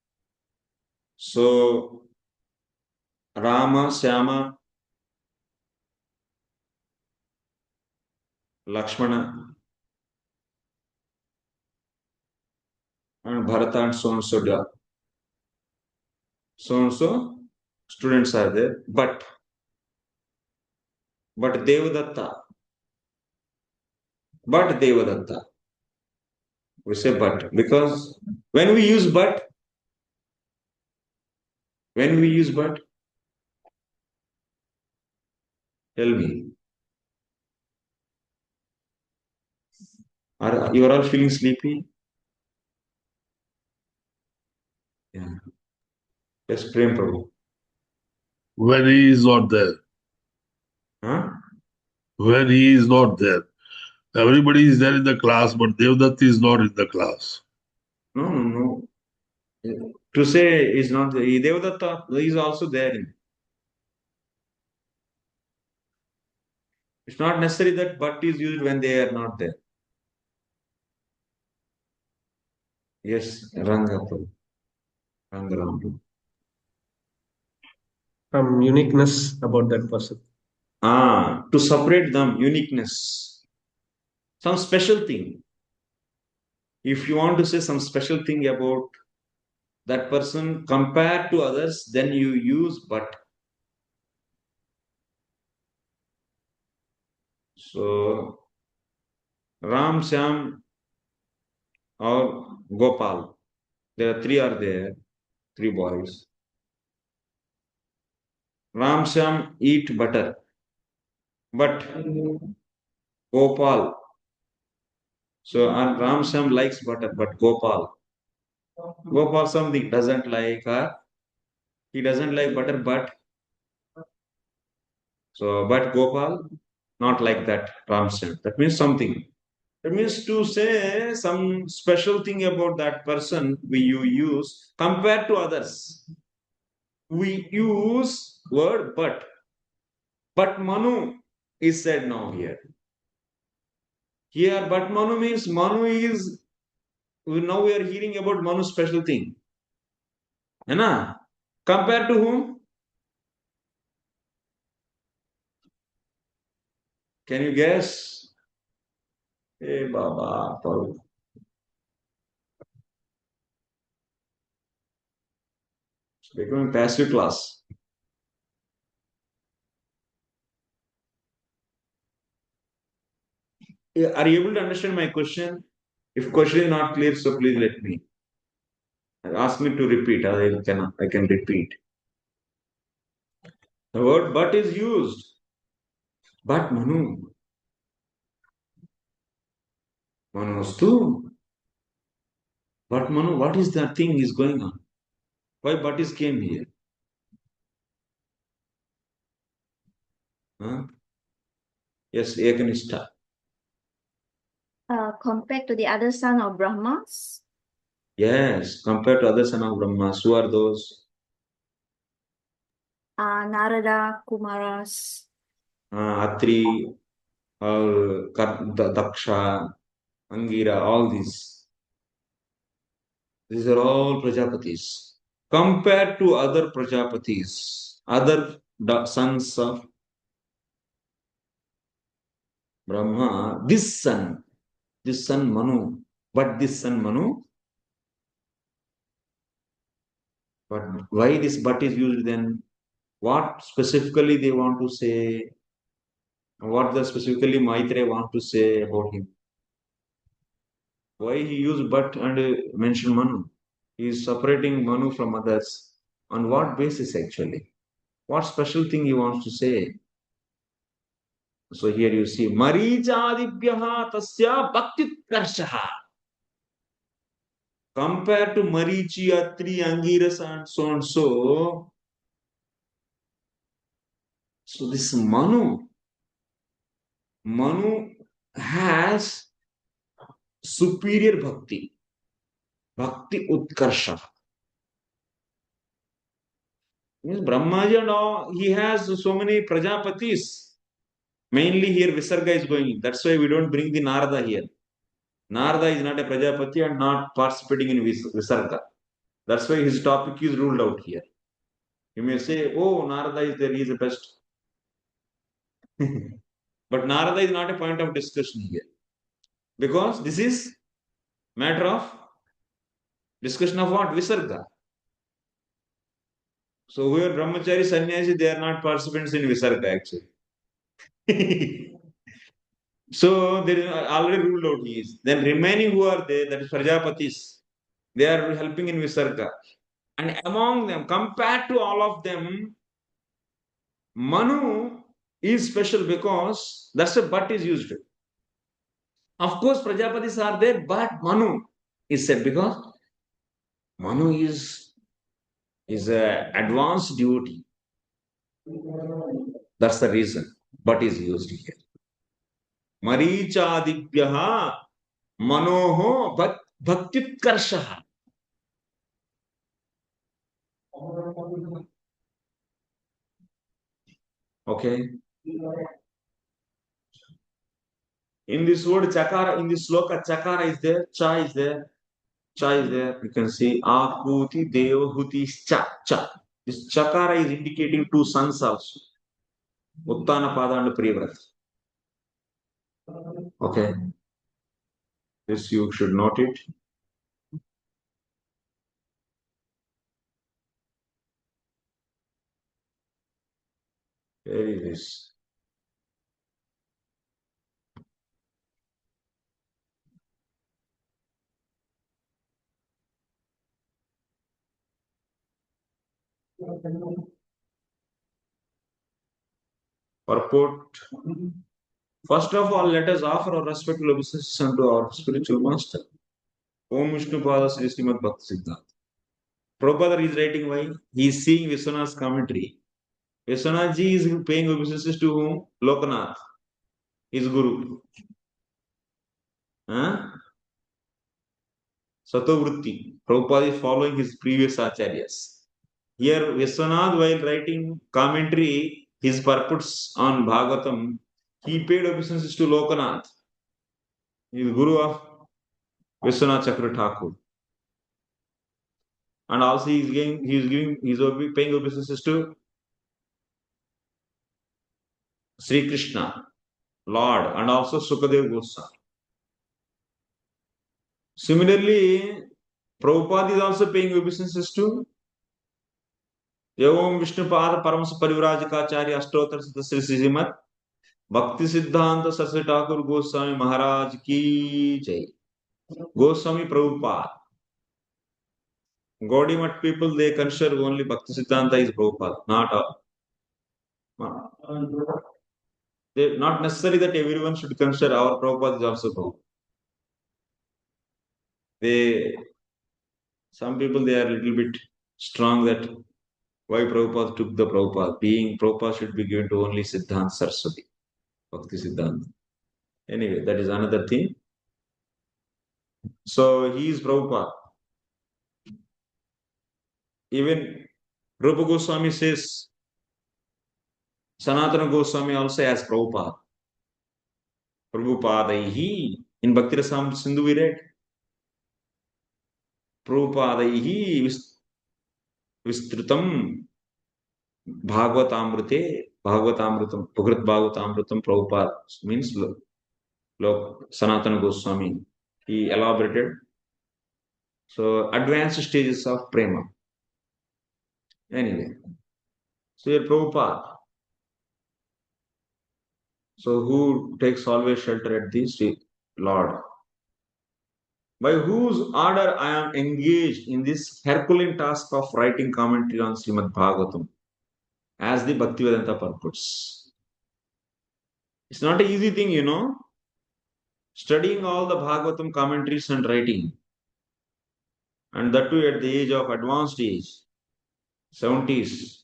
so Rama, Syama, Lakshmana, and Bharata and so and so students are there. But Devadatta, we say but because when we use but, tell me, you are all feeling sleepy? Yeah. Yes, Prem Prabhu. When he is not there. Huh? When he is not there. Everybody is there in the class, but Devdatta is not in the class. No. To say is not there. Devadatta is also there. It's not necessary that but is used when they are not there. Yes, Ranga. Some uniqueness about that person. To separate them, uniqueness. Some special thing. If you want to say some special thing about that person compared to others, then you use but. So, Ram, Syam, or Gopal. There are 3 are there, 3 boys. Ram, Syam eat butter. But Gopal. So, and Ram, Syam likes butter, but Gopal something doesn't like, he doesn't like butter, but Gopal not like that Ramsam. That means something. That means to say some special thing about that person you use compared to others. We use word but. But Manu is said now here. Here, but Manu means Manu is, now we are hearing about Manu's special thing. Anna, compared to whom? Can you guess? Hey Baba, Paru. It's becoming passive class. Are you able to understand my question? If question is not clear, so please let me. Ask me to repeat. I can repeat. The word but is used. But Manu. Manustu. But Manu, what is that thing is going on? Why but is came here? Huh? Yes, Ekanishta. Compared to the other son of Brahmas? Yes, compared to other son of Brahmas. Who are those? Narada, Kumaras. Atri, Daksha, Angira, all these. These are all Prajapatis. Compared to other Prajapatis, other sons of Brahma, this son this son Manu. But this son Manu, but why this but is used then? What specifically they want to say? What the specifically Maitreya want to say about him? Why he used but and mentioned Manu? He is separating Manu from others. On what basis actually? What special thing he wants to say? So here you see Marichadibhyaha tasya bhakti karshaha. Compared to Marichi, Atri, Angiras and so and so. So this Manu has superior bhakti. Bhakti utkarsha. Means Brahmaji and all, he has so many Prajapatis. Mainly here Visarga is going. That's why we don't bring the Narada here. Narada is not a Prajapati and not participating in Visarga. That's why his topic is ruled out here. You may say, oh, Narada is there, he is the best. But Narada is not a point of discussion here. Because this is matter of discussion of what? Visarga. So whoever Brahmachari, Sannyasi, they are not participants in Visarga actually. So there is already ruled out he is. Then remaining who are there, that is Prajapatis, they are helping in Visarga. And among them, compared to all of them, Manu is special because that's a but is used. Of course, Prajapatis are there, but Manu is said because Manu is a advanced devotee. That's the reason. But is used here. Marichadibhyaha manoho bhaktitkarshaha. Okay. In this word chakara, in this sloka, chakara is there, cha is there, cha is there. You can see Akuti, Devahuti, cha. This chakara is indicating two sons also. Uttanapada and Priyavrata. Okay. This you should note it. Where is this? Purport. First of all, let us offer our respectful obeisances unto our spiritual master. Om Vishnu Pada Sri Srimad Bhakti Siddhanta. Prabhupada is writing why? He is seeing Vishwanath's commentary. Vishwanath ji is paying obeisances to whom? Lokanath, his guru. Satovrutti. Prabhupada is following his previous acharyas. Here, Vishwanath, while writing commentary, his purports on Bhagavatam, he paid obeisances to Lokanath, his guru of Vishwanath Chakra Thakur. And also he is paying obeisances to Sri Krishna, Lord, and also Sukadeva Goswami. Similarly, Prabhupada is also paying obeisances to Om Vishnu Pada Paramasa Parivrajikacharya Ashtotar Sri Srimad Bhakti Siddhanta Saraswati Thakur Goswami Maharaj Ki Jai. Goswami Prabhupada. Gaudiya people, they consider only Bhakti Siddhanta is Prabhupada, not all. Not necessary that everyone should consider our Prabhupada is also Prabhupada. Some people, they are a little bit strong that why Prabhupada took the Prabhupada. Being Prabhupada should be given to only Siddhanta Saraswati, Bhakti Siddhanta. Anyway, that is another thing. So he is Prabhupada. Even Rupa Goswami says Sanatana Goswami also as Prabhupada. Prabhupadaihi. In Bhakti Rasam Sindhu we read Prabhupadaihi Vistrutam Bhagavatamrite Bhagavatamritam Bhagavad Bhagavatamritam Prabhupada means Sanatana Goswami, he elaborated. So advanced stages of prema. Anyway, so here Prabhupada. So who takes always shelter at the Lord? By whose order I am engaged in this Herculean task of writing commentary on Srimad Bhagavatam as the Bhaktivedanta purports. It's not an easy thing, you know. Studying all the Bhagavatam commentaries and writing, and that too at the age of advanced age, 70s.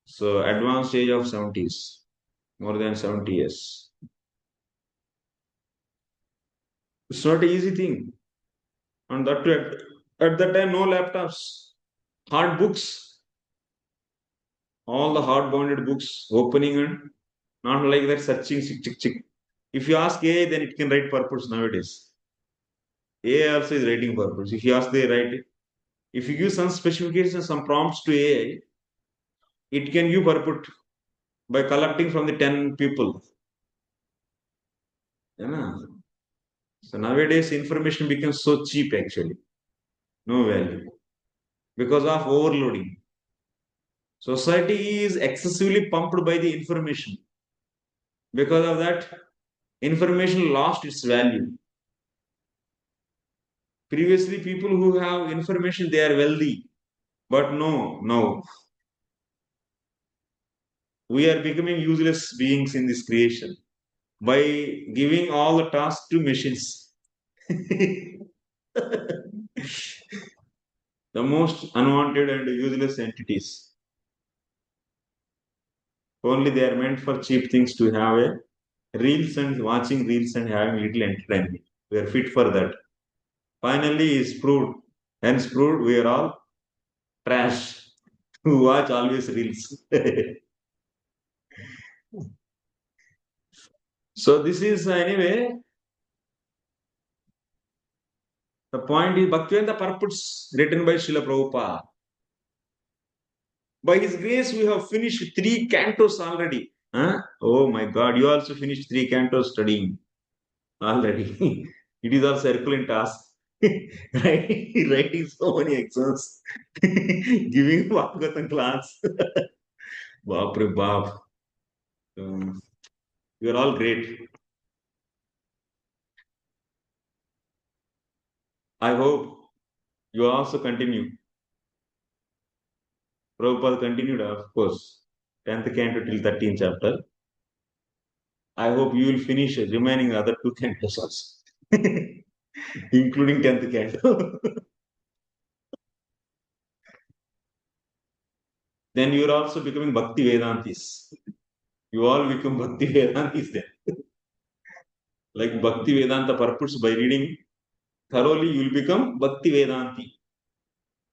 So advanced age of 70s, more than 70 years. It's not an easy thing. And that too at that time, no laptops, hard books, all the hard-bounded books, opening and not like that searching, chick. If you ask AI, then it can write purpose nowadays. AI also is writing purpose. If you ask, they write it. If you give some specifications, some prompts to AI, it can give purport by collecting from the 10 people. Yeah. So nowadays, information becomes so cheap actually. No value. Because of overloading. Society is excessively pumped by the information. Because of that, information lost its value. Previously, people who have information, they are wealthy. But no. We are becoming useless beings in this creation by giving all the tasks to machines. The most unwanted and useless entities. Only they are meant for cheap things, to have a reels and watching reels and having little entertainment. We are fit for that. Finally, is proved. Hence proved we are all trash who watch always reels. So this is anyway. The point is Bhaktivedanta purports written by Srila Prabhupada. By His grace, we have finished 3 cantos already. Huh? Oh my God, you also finished 3 cantos studying already. It is also Herculean task. Writing so many exams, giving Bhagavatam class. Bapre Bap. You are all great. I hope you also continue. Prabhupada continued, of course, 10th canto till 13th chapter. I hope you will finish remaining other 2 cantos also, including 10th canto. Then you are also becoming Bhakti Vedantis. You all become Bhakti Vedantis then. Like Bhakti Vedanta purports, by reading thoroughly, you will become Bhakti Vedanti.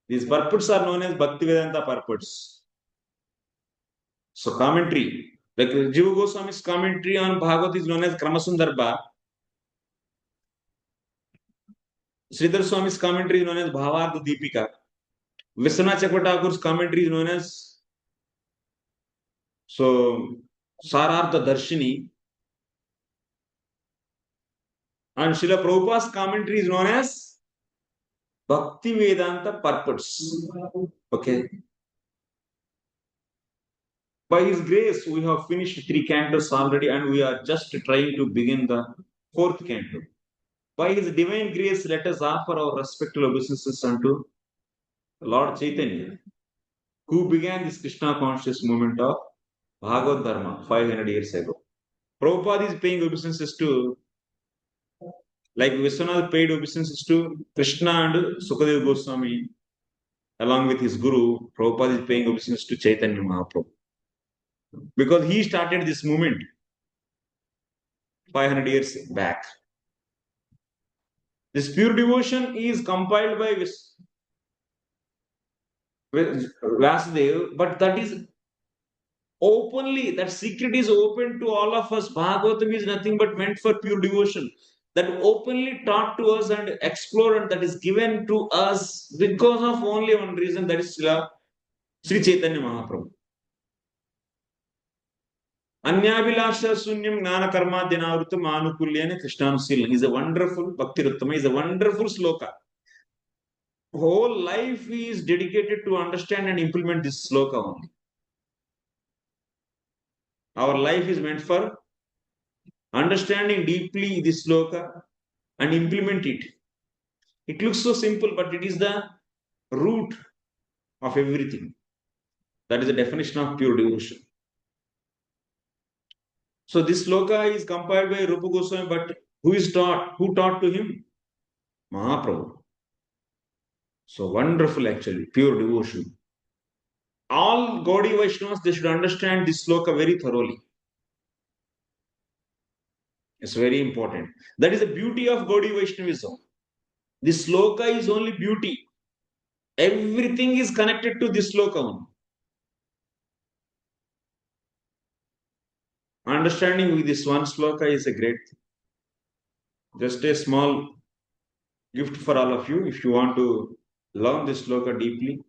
These purports are known as Bhakti Vedanta purports. So commentary, like Jiva Goswami's commentary on Bhagavad is known as Kramasundarbha. Sridhar Swami's commentary is known as Bhavartha Deepika. Vishwanath Chakravarti's commentary is known as Sarartha Darshini. And Srila Prabhupada's commentary is known as Bhakti Vedanta purports. Okay. By His grace, we have finished 3 cantos already, and we are just trying to begin the 4th canto. By His divine grace, let us offer our respectful obeisances unto Lord Chaitanya, who began this Krishna conscious movement of Bhagavad Dharma 500 years ago. Prabhupada is paying obeisances to, like Vishwanath paid obeisances to Krishna and Sukadeva Goswami, along with his guru. Prabhupada is paying obeisances to Chaitanya Mahaprabhu, because he started this movement 500 years back. This pure devotion is compiled by Vasudev, but that is openly, that secret is open to all of us. Bhagavatam is nothing but meant for pure devotion. That openly taught to us and explored, and that is given to us because of only one reason, that is Sri Chaitanya Mahaprabhu. Anyabhilasha Sunyam Gnana Karma Dinavrutam Anukulyena Krishnanusila is a wonderful Bhakti Ruttama, is a wonderful sloka. Whole life is dedicated to understand and implement this sloka only. Our life is meant for understanding deeply this sloka and implement it. It looks so simple, but it is the root of everything. That is the definition of pure devotion. So this sloka is compiled by Rupa Goswami, but who is taught? Who taught to him? Mahaprabhu. So wonderful actually, pure devotion. All Gaudiya Vaishnavas, they should understand this sloka very thoroughly. It's very important. That is the beauty of Gaudiya Vaishnavism. This sloka is only beauty. Everything is connected to this sloka only. Understanding with this one sloka is a great thing. Just a small gift for all of you. If you want to learn this sloka deeply,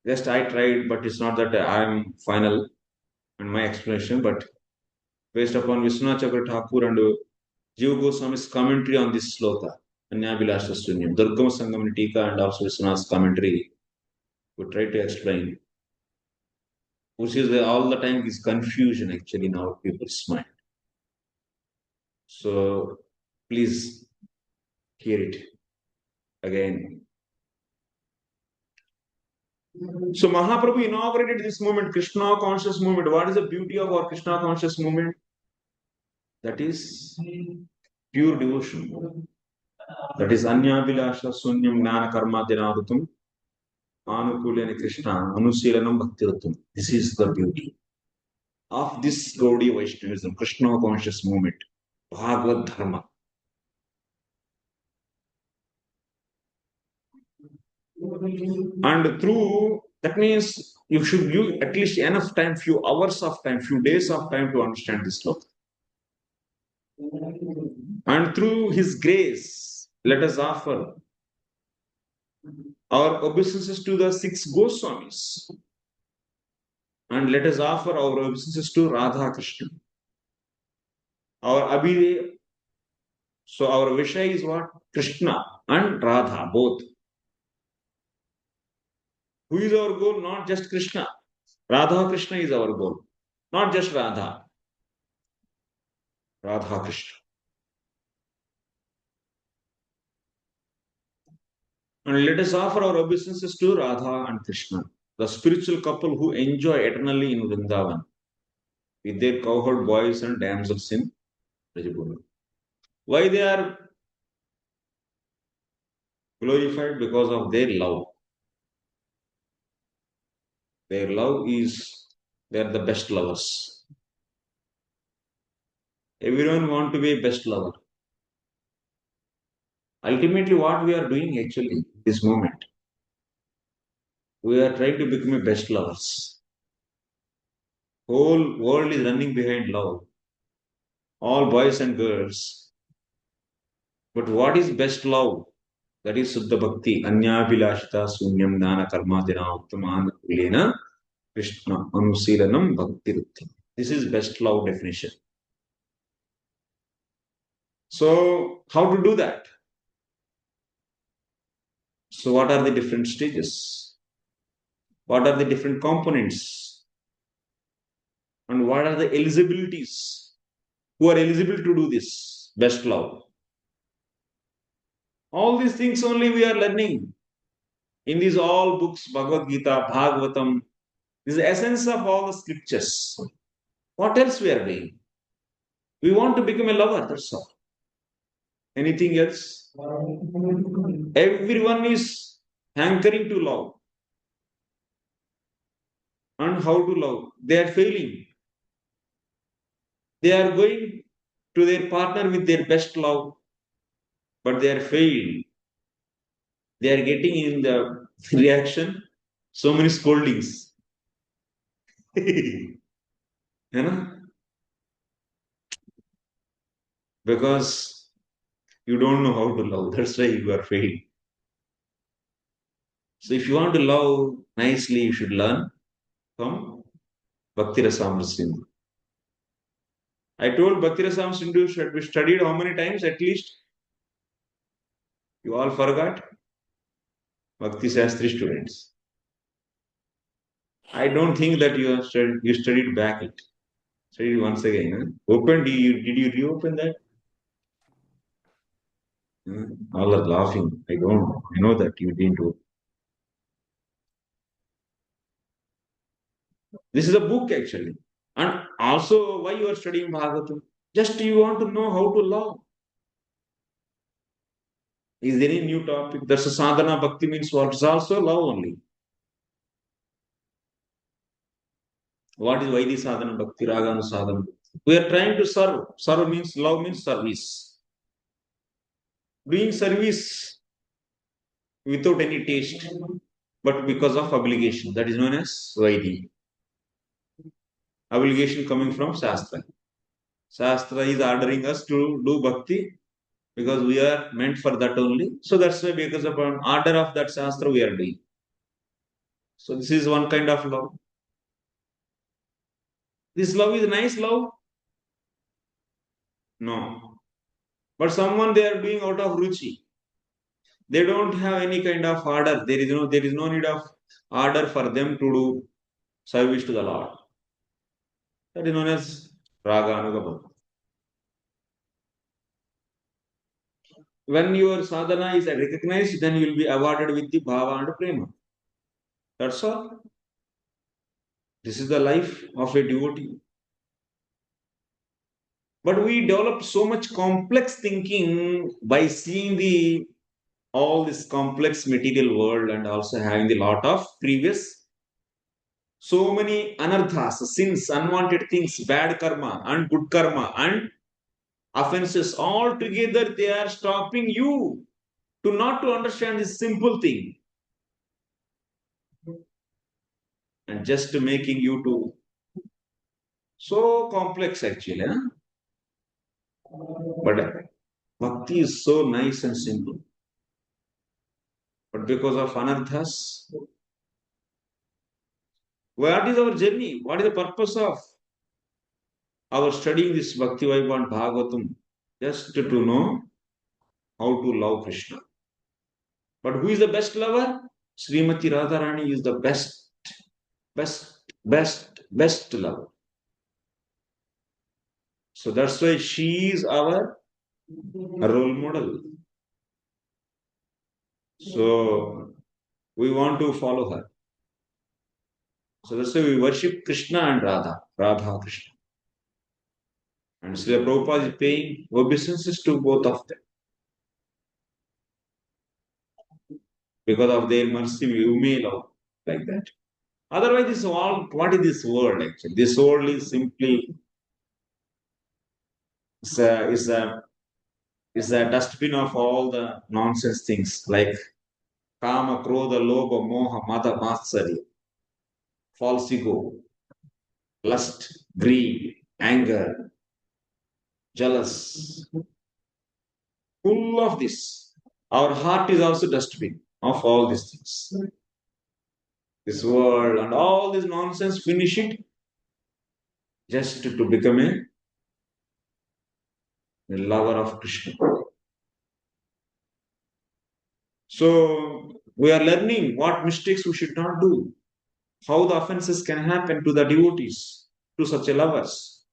just I tried, but it's not that I am final in my explanation, but based upon Vishwanath Chakra Thakur and Jiva Goswami's commentary on this sloka, Anyabhilasha Sunyam, Durgama Sangamani Tika, and also Vishwanath's commentary, we try to explain, which is all the time is confusion actually in our people's mind. So please hear it again. So Mahaprabhu inaugurated this movement, Krishna conscious movement. What is the beauty of our Krishna conscious movement? That is pure devotion. That is Anyabhilasha Sunyam Gnana Karma Dinarutam Anukulena Krishna Anusilanam Bhaktirutam. This is the beauty of this Gaudiya Vaishnavism, Krishna conscious movement, Bhagavad Dharma. And through that means you should give at least enough time, few hours of time, few days of time to understand this sloka. And through His grace, let us offer our obeisances to the 6 Goswamis. And let us offer our obeisances to Radha Krishna. Our Abhideya. So our Vishaya is what? Krishna and Radha, both. Who is our goal? Not just Krishna. Radha Krishna is our goal. Not just Radha. Radha Krishna. And let us offer our obeisances to Radha and Krishna, the spiritual couple who enjoy eternally in Vrindavan with their cowherd boys and damsels in Brajabhumi. Why they are glorified? Because of their love. Their love is, they are the best lovers. Everyone wants to be a best lover. Ultimately, what we are doing actually this moment, we are trying to become a best lovers. Whole world is running behind love. All boys and girls. But what is best love? That is Suddha Bhakti. Anyabhilashita Sunyam Dana Karma Dina Uttamana Kulena Krishna Anusilanam Bhakti Rutti. This is best love definition. So, how to do that? So, what are the different stages? What are the different components? And what are the eligibilities? Who are eligible to do this best love? All these things only we are learning in these all books, Bhagavad Gita, Bhagavatam. This is the essence of all the scriptures. What else we are doing? We want to become a lover, that's all. Anything else? Everyone is hankering to love. And how to love? They are failing. They are going to their partner with their best love, but they are failed. They are getting in the reaction so many scoldings. You know? Because you don't know how to love. That's why you are failed. So if you want to love nicely, you should learn from Bhakti Rasamrita Sindhu. I told Bhakti Rasamrita Sindhu should be studied how many times at least? You all forgot? Bhakti Shastri students. I don't think that you have studied back it. Studied once again. Huh? Did you reopen that? All are laughing. I don't. I know that you didn't do. This is a book actually. And also, why you are studying Bhagavatam? Just you want to know how to love. Is there any new topic? That's a sadhana bhakti means what? It's also love only. What is Vaidhi sadhana bhakti, ragana sadhana? We are trying to serve. Serve means love means service. Doing service without any taste, but because of obligation. That is known as Vaidhi. Obligation coming from sastra. Sastra is ordering us to do bhakti because we are meant for that only. So that's why because of an order of that sastra we are doing. So this is one kind of love. This love is nice love? No. But someone they are doing out of ruci. They don't have any kind of order. There is no need of order for them to do service to the Lord. That is known as raga anugama. When your sadhana is recognized, then you will be awarded with the bhava and prema. That's all. This is the life of a devotee. But we developed so much complex thinking by seeing all this complex material world and also having the lot of previous so many anarthas, sins, unwanted things, bad karma and good karma and offenses all together, they are stopping you not to understand this simple thing and just making you to so complex actually. Huh? But bhakti is so nice and simple. But because of anarthas, what is our journey? What is the purpose of our studying this Bhakti Vaibhava and Bhagavatam? Just to know how to love Krishna. But who is the best lover? Srimati Radharani is the best lover. So that's why she is our role model. So we want to follow her. So that's why we worship Krishna and Radha Krishna. And Srila Prabhupada is paying obeisances to both of them. Because of their mercy, we may love like that. Otherwise, this all, what is this world actually? This world is simply is a dustbin of all the nonsense things like kama, krodha, lobha, moha, mada, matsarya, false ego, lust, greed, anger, jealous, full of this. Our heart is also dustbin of all these things. This world and all this nonsense, finish it just to become a lover of Krishna. So we are learning what mistakes we should not do, how the offenses can happen to the devotees, to such a lovers.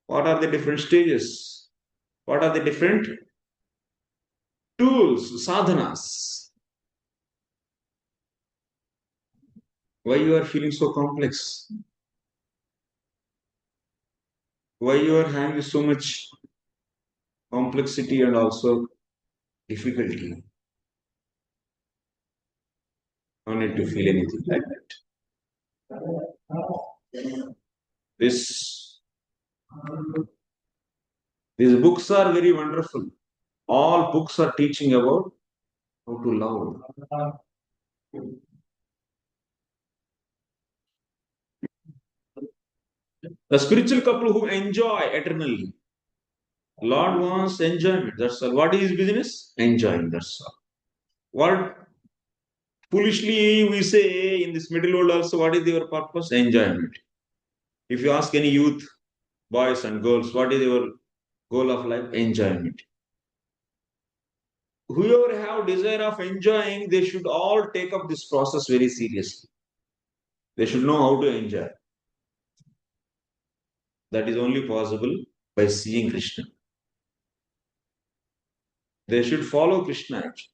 What are the different stages? What are the different tools, sadhanas? Why you are feeling so complex? Why you are having so much complexity and also difficulty? No need to feel anything like that. These books are very wonderful. All books are teaching about how to love. The spiritual couple who enjoy eternally. Lord wants enjoyment. That's all. What is his business? Enjoying. That's all. Foolishly, we say in this middle world also, what is your purpose? Enjoyment. If you ask any youth, boys and girls, what is your goal of life? Enjoyment. Whoever have desire of enjoying, they should all take up this process very seriously. They should know how to enjoy. That is only possible by seeing Krishna. They should follow Krishna actually.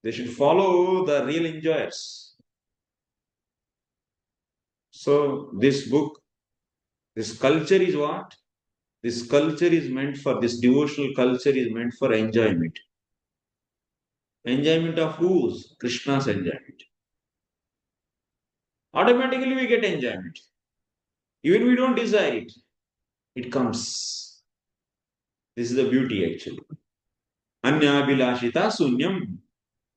They should follow the real enjoyers. So this book, this culture is what? This culture is meant for, this devotional culture is meant for enjoyment. Enjoyment of whose? Krishna's enjoyment. Automatically we get enjoyment. Even we don't desire it. It comes. This is the beauty actually. Anyabhilashita sunyam.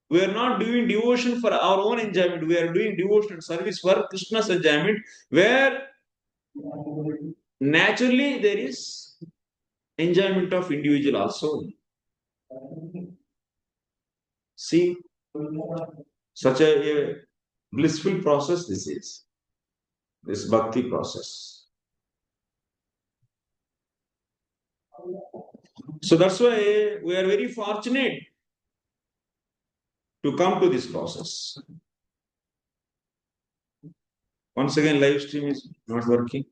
We are not doing devotion for our own enjoyment. We are doing devotion and service for Krishna's enjoyment, where naturally there is enjoyment of individual also. See, such a blissful process this is. This bhakti process. So that's why we are very fortunate to come to this process. Once again, live stream is not working.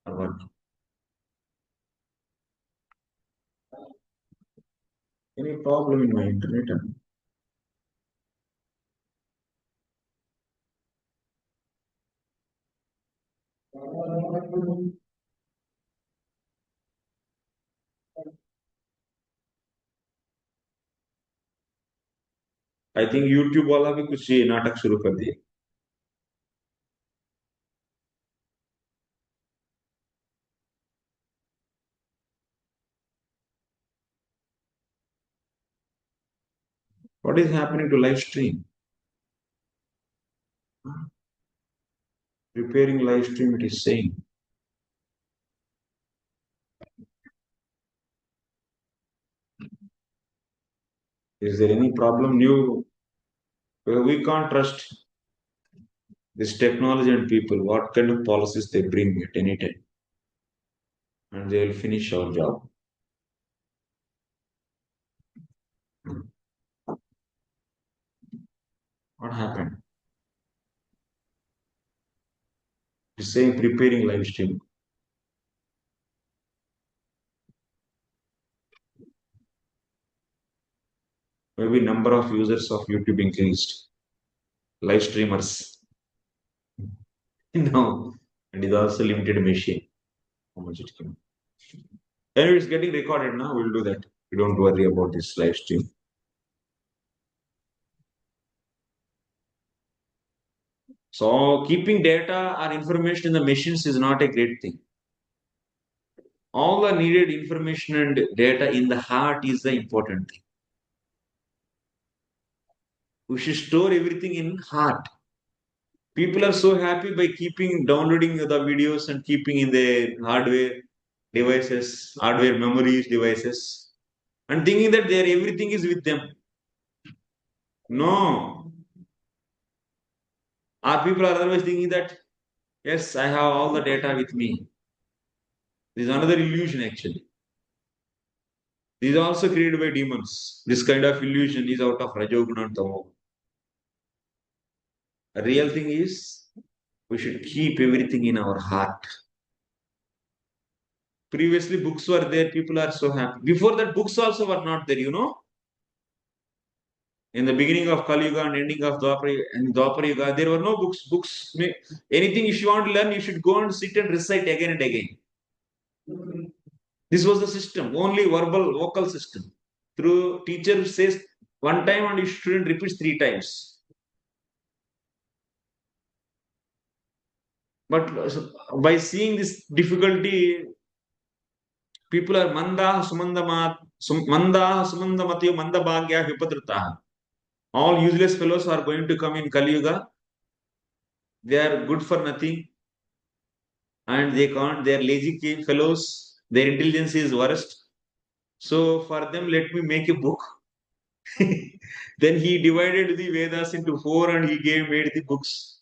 Not working. Any problem in my internet? I think YouTube वाला भी कुछ ये नाटक शुरू कर दिए. What is happening to live stream? Preparing live stream, it is saying. Is there any problem new? We can't trust this technology and people. What kind of policies they bring at any time, and they will finish our job. What happened? It's saying preparing live stream. Maybe number of users of YouTube increased. Live streamers. No. And it's also limited machine. How much it can. Anyway, it's getting recorded now. We'll do that. You don't worry about this live stream. So keeping data or information in the machines is not a great thing. All the needed information and data in the heart is the important thing. We should store everything in heart. People are so happy by downloading the videos and keeping in their hardware devices, hardware memories devices, and thinking that everything is with them. No. Our people are otherwise thinking that, yes, I have all the data with me. This is another illusion actually. This is also created by demons. This kind of illusion is out of Rajoguna and Tamoguna. The real thing is, we should keep everything in our heart. Previously, books were there, people are so happy. Before that, books also were not there, In the beginning of Kali Yuga and ending of Dwapara Yuga, there were no books. Anything if you want to learn, you should go and sit and recite again and again. This was the system, only vocal system. Through teacher says one time and student repeats 3 times. But by seeing this difficulty, people are mandaha sumandamatiyo mandabhagya vipatritaha. All useless fellows are going to come in Kali Yuga. They are good for nothing. And they are lazy fellows. Their intelligence is worst. So for them, let me make a book Then he divided the Vedas into 4 and he made the books.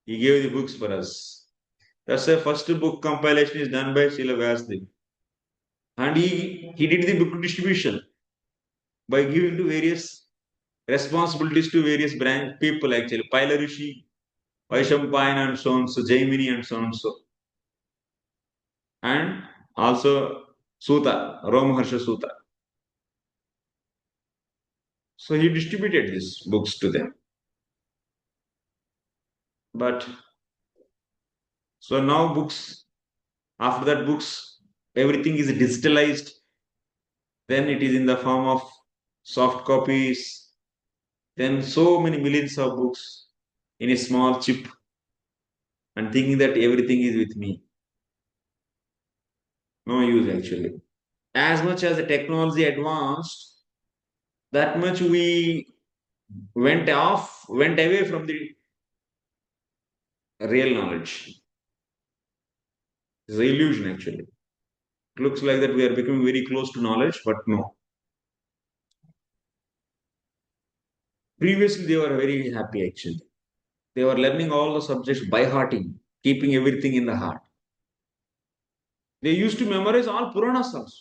He gave the books for us. That's the first book compilation is done by Srila Vyasadeva. And he did the book distribution by giving to various responsibilities to various branch people actually. Paila Rishi, Vaishampayan and so on, so Jaimini and so on, so. And also Suta, Romaharsha Suta. So he distributed these books to them. But so now books, after that books, everything is digitalized. Then it is in the form of soft copies. Then so many millions of books in a small chip and thinking that everything is with me. No use actually. As much as the technology advanced, that much we went away from the real knowledge. It's an illusion actually. It looks like that we are becoming very close to knowledge, but no. Previously, they were very happy actually. They were learning all the subjects by hearting, keeping everything in the heart. They used to memorize all Puranas also.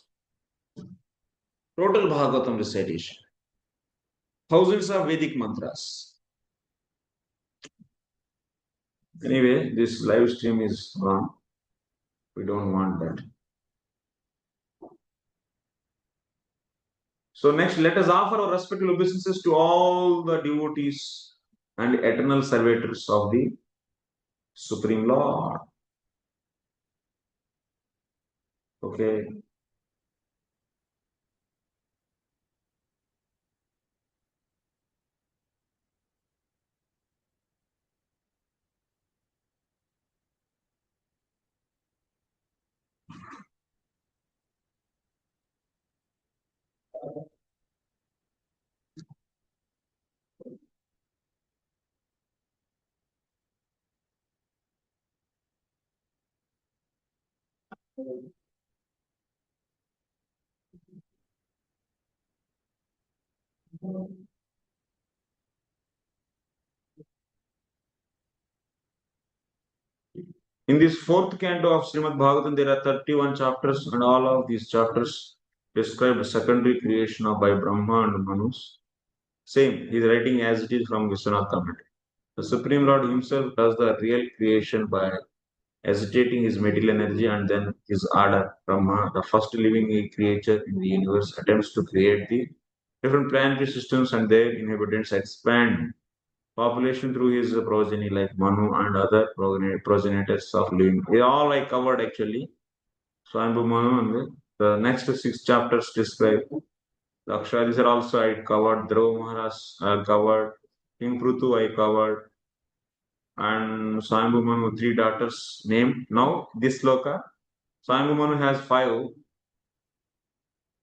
Total Bhagavatam recitation. Thousands of Vedic mantras. Anyway, this live stream is wrong. We don't want that. So next, let us offer our respectful obeisances to all the devotees and eternal servitors of the Supreme Lord. Okay. In this fourth canto of Srimad Bhagavatam, there are 31 chapters, and all of these chapters describe the secondary creation of by Brahma and Manus. Same, he is writing as it is from Vishwanath Commentary. The Supreme Lord himself does the real creation by agitating his material energy, and then his order, Brahma, the first living creature in the universe, attempts to create the different planetary systems and their inhabitants expand population through his progeny like Manu and other progenitors of living. They all I covered actually. Svayambhuva Manu and the next 6 chapters describe the Aksharis are also I covered, Dhruva Maharaj I covered, King Prutu I covered, and Svayambhuva Manu 3 daughters named. Now this sloka, Svayambhuva Manu has 5.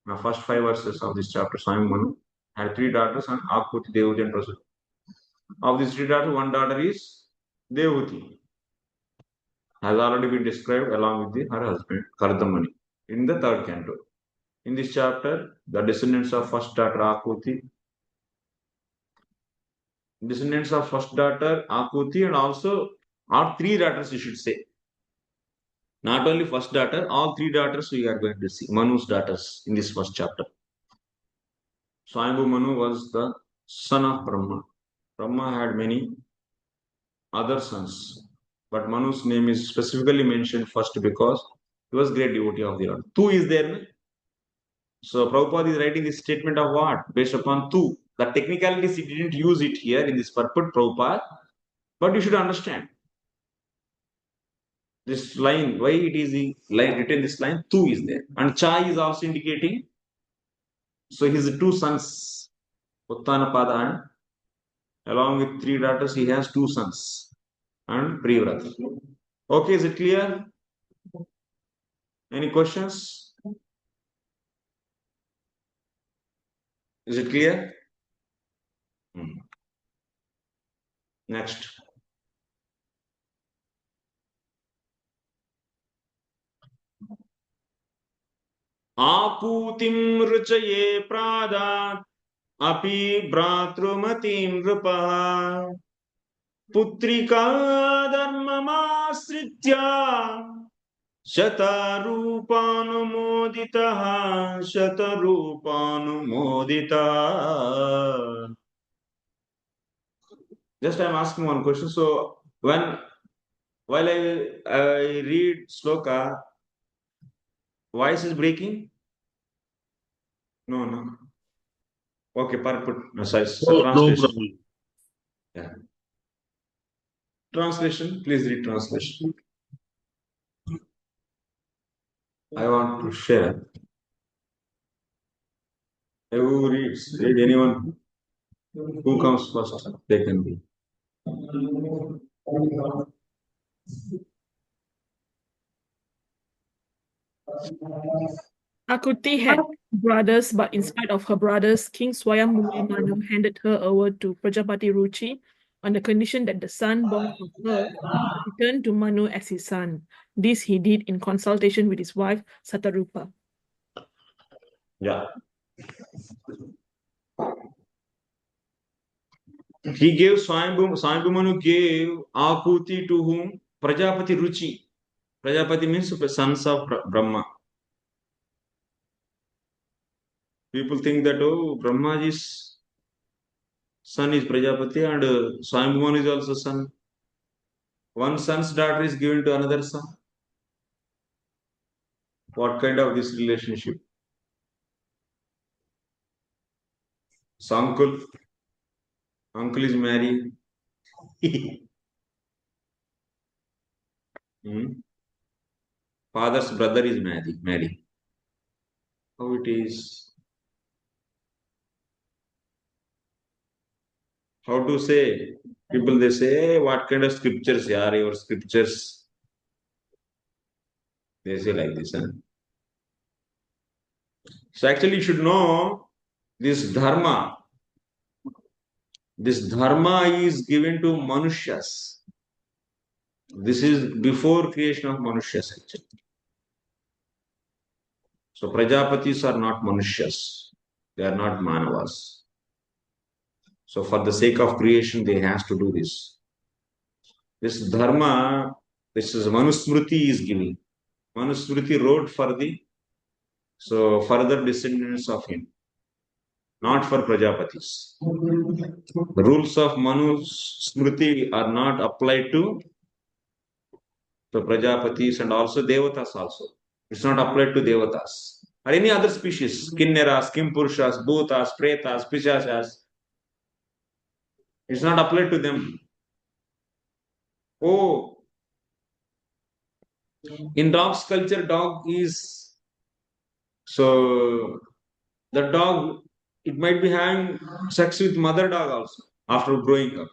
The first 5 verses of this chapter, Svayambhuva Manu had 3 daughters and Akuti, Devahuti and Prasuti. Of these 3 daughters, one daughter is Devahuti. Has already been described along with her husband, Kardamani, in the 3rd canto. In this chapter, the descendants of first daughter Akuti, and also our 3 daughters, you should say. Not only first daughter, all 3 daughters we are going to see, Manu's daughters in this first chapter. Svayambhuva Manu was the son of Brahma. Brahma had many other sons, but Manu's name is specifically mentioned first because he was great devotee of the Lord. Tu is there. So Prabhupada is writing this statement of what? Based upon tu. The technicalities he didn't use it here in this purport, Prabhupada, but you should understand. This line, why it is written this line, tu is there. And Cha is also indicating, so his 2 sons, Uttanapada, and along with 3 daughters, he has 2 sons and Priyavrata. Okay, is it clear? Any questions? Is it clear? Next. Akutim Rucaye Prada api bhratrumati nrupaha putrika dharmamasritya Shataroopanumoditaha Shataroopanumoditaha. Just I am asking one question. So while I read sloka, voice is breaking? No. Okay, put no size. No Translation. problem. Yeah. Translation. Please read translation. I want to share. Who reads? Read anyone who comes first. They can be. Akuti had brothers, but in spite of her brothers, King Swayambhuva Manu handed her over to Prajapati Ruci on the condition that the son born from her returned to Manu as his son. This he did in consultation with his wife Satarupa. Yeah. He gave Swayambhuva Manu gave Akuti to whom? Prajapati Ruci. Prajapati means the sons of Brahma. People think that Brahmaji's son is Prajapati and Swayambhuva Manu is also son. One son's daughter is given to another son. What kind of this relationship? So uncle is married. Father's brother is married. How it is? How to say? People they say, hey, what kind of scriptures are your scriptures? They say like this. Huh? So actually you should know this dharma. This dharma is given to Manushas. This is before creation of Manushas actually. So Prajapatis are not Manushas. They are not Manavas. So for the sake of creation, they has to do this. This dharma, this is Manusmriti is giving. Manusmriti wrote for the further descendants of him, not for Prajapatis. The rules of Manusmriti are not applied to Prajapatis and also Devatas also. It's not applied to Devatas or any other species, Kinneras, Kimpurushas, Bhutas, Pretas, Pichachas. It's not applied to them. Oh, in dog's culture, dog is so the dog, it might be having sex with mother dog also after growing up.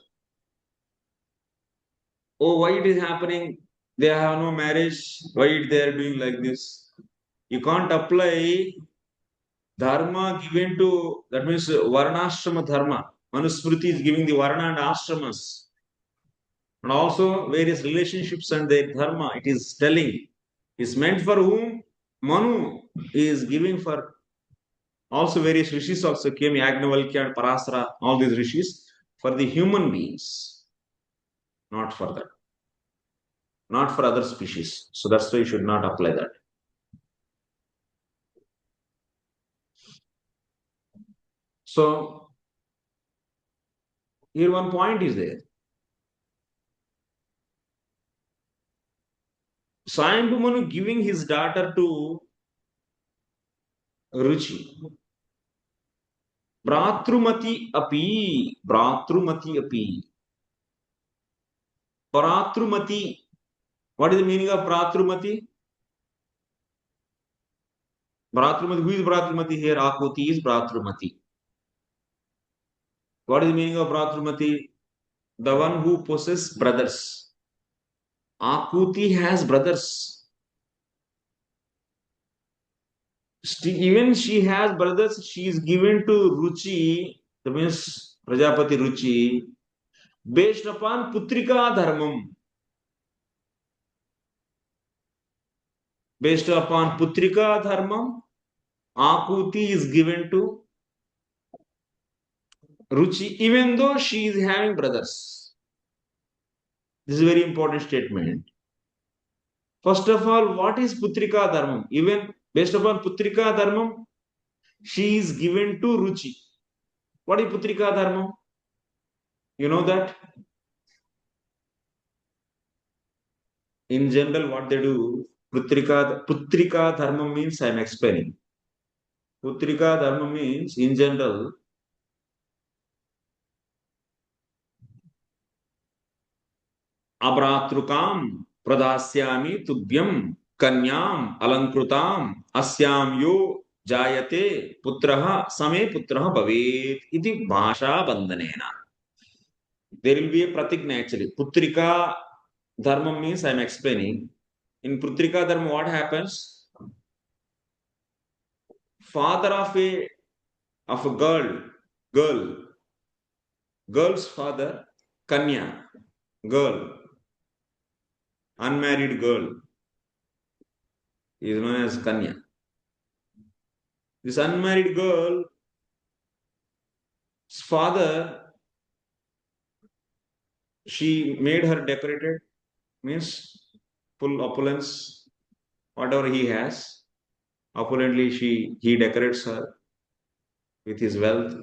Oh, why it is happening? They have no marriage. Why they are doing like this? You can't apply dharma given to, that means varnashrama dharma. Manusmriti is giving the varna and ashramas. And also various relationships and their dharma. It is telling. It's meant for whom? Manu is giving for. Also various rishis also came, Yagnavalkya and Parasara, all these rishis, for the human beings. Not for that. Not for other species. So that's why you should not apply that. So here one point is there. Swayambhuva Manu giving his daughter to Ruci. Bhratrumati api. Bhratrumati. What is the meaning of Bhratrumati? Bhratrumati. Who is Bhratrumati here? Akuti is Bhratrumati. What is the meaning of Bhratrumati? The one who possesses brothers. Akuti has brothers. Even she has brothers, she is given to Ruci, that means Prajapati Ruci, based upon Putrika dharmam. Based upon Putrika dharmam, Akuti is given to Ruci, even though she is having brothers. This is a very important statement. First of all, what is Putrika dharmam? Even based upon Putrika dharmam, she is given to Ruci. What is Putrika dharmam? You know that? In general, what they do, Putrika dharmam means I am explaining. Putrika dharmam means, in general, Abratrukam pradasyami tubhyam kanyam alankrutam asyam yo jayate putraha same putraha bhavet iti bhasha bandhanena. There will be a pratigna actually. Putrika dharma means I am explaining. In Putrika dharma, what happens? Father of a girl's father, Kanya, girl, unmarried girl, is known as Kanya. This unmarried girl's father, she made her decorated, means full opulence, whatever he has, opulently he decorates her with his wealth.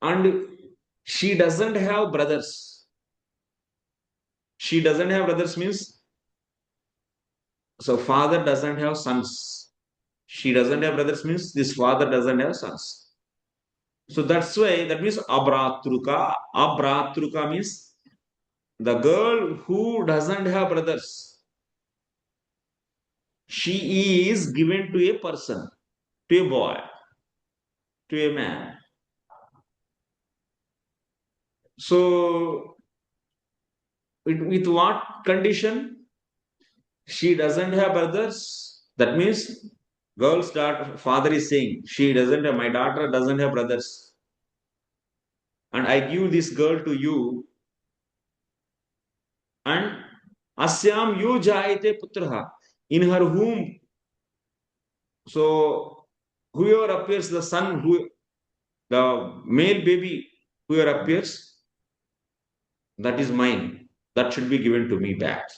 And she doesn't have brothers. She doesn't have brothers means, so father doesn't have sons. She doesn't have brothers means this father doesn't have sons. So that's why, that means abratruka. Abratruka means the girl who doesn't have brothers. She is given to a person, to a boy, to a man. So with what condition? She doesn't have brothers. That means girl's daughter, father is saying, my daughter doesn't have brothers. And I give this girl to you. And asyam yu jayate putraha. In her womb. So whoever appears, the son, the male baby, whoever appears, that is mine. That should be given to me back.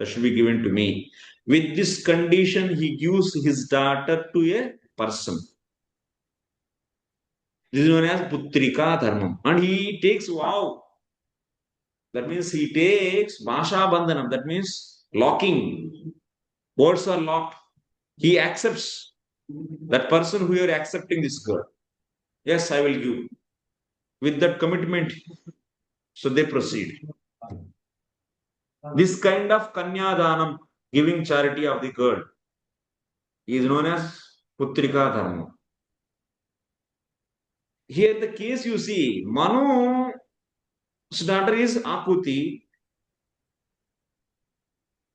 That should be given to me. With this condition, he gives his daughter to a person. This is known as Putrika dharmam. And he takes vow. That means he takes Bhasha Bandhanam. That means locking. Words are locked. He accepts. That person who you are accepting this girl. Yes, I will give. With that commitment, so they proceed. This kind of Kanya Dhanam, giving charity of the girl, is known as Putrika dharma. Here the case you see, Manu's daughter is Akuti.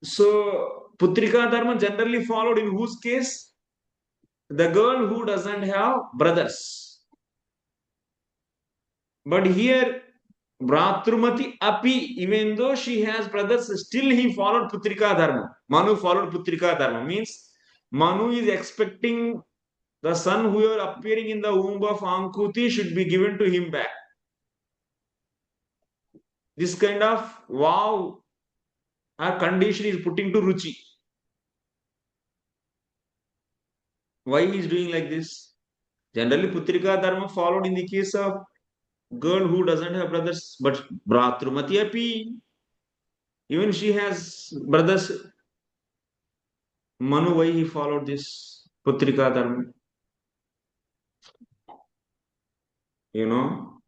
So Putrika dharma generally followed in whose case? The girl who doesn't have brothers. But here Bhratrumati Api, even though she has brothers, still he followed Putrika dharma. Manu followed Putrika dharma. Means Manu is expecting the son who are appearing in the womb of Ankuti should be given to him back. This kind of vow or condition is putting to Ruci. Why he is doing like this? Generally, Putrika dharma followed in the case of girl who doesn't have brothers, but Bhratrumati Api, even she has brothers. Manu, why he followed this Putrika dharma? You know,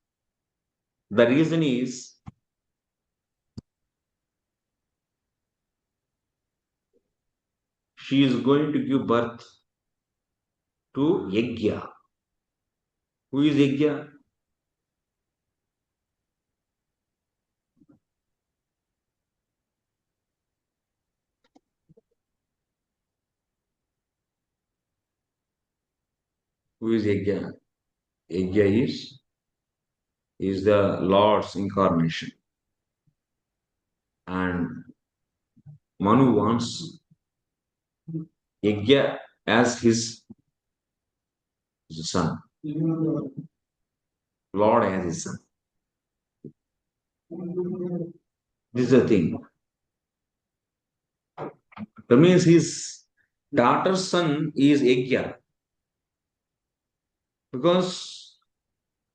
the reason is she is going to give birth to Yajna. Who is Yajna? Who is Yajna? Yajna is the Lord's incarnation. And Manu wants Yajna as his His son. Lord has his son. This is the thing. That means his daughter's son is Yajna. Because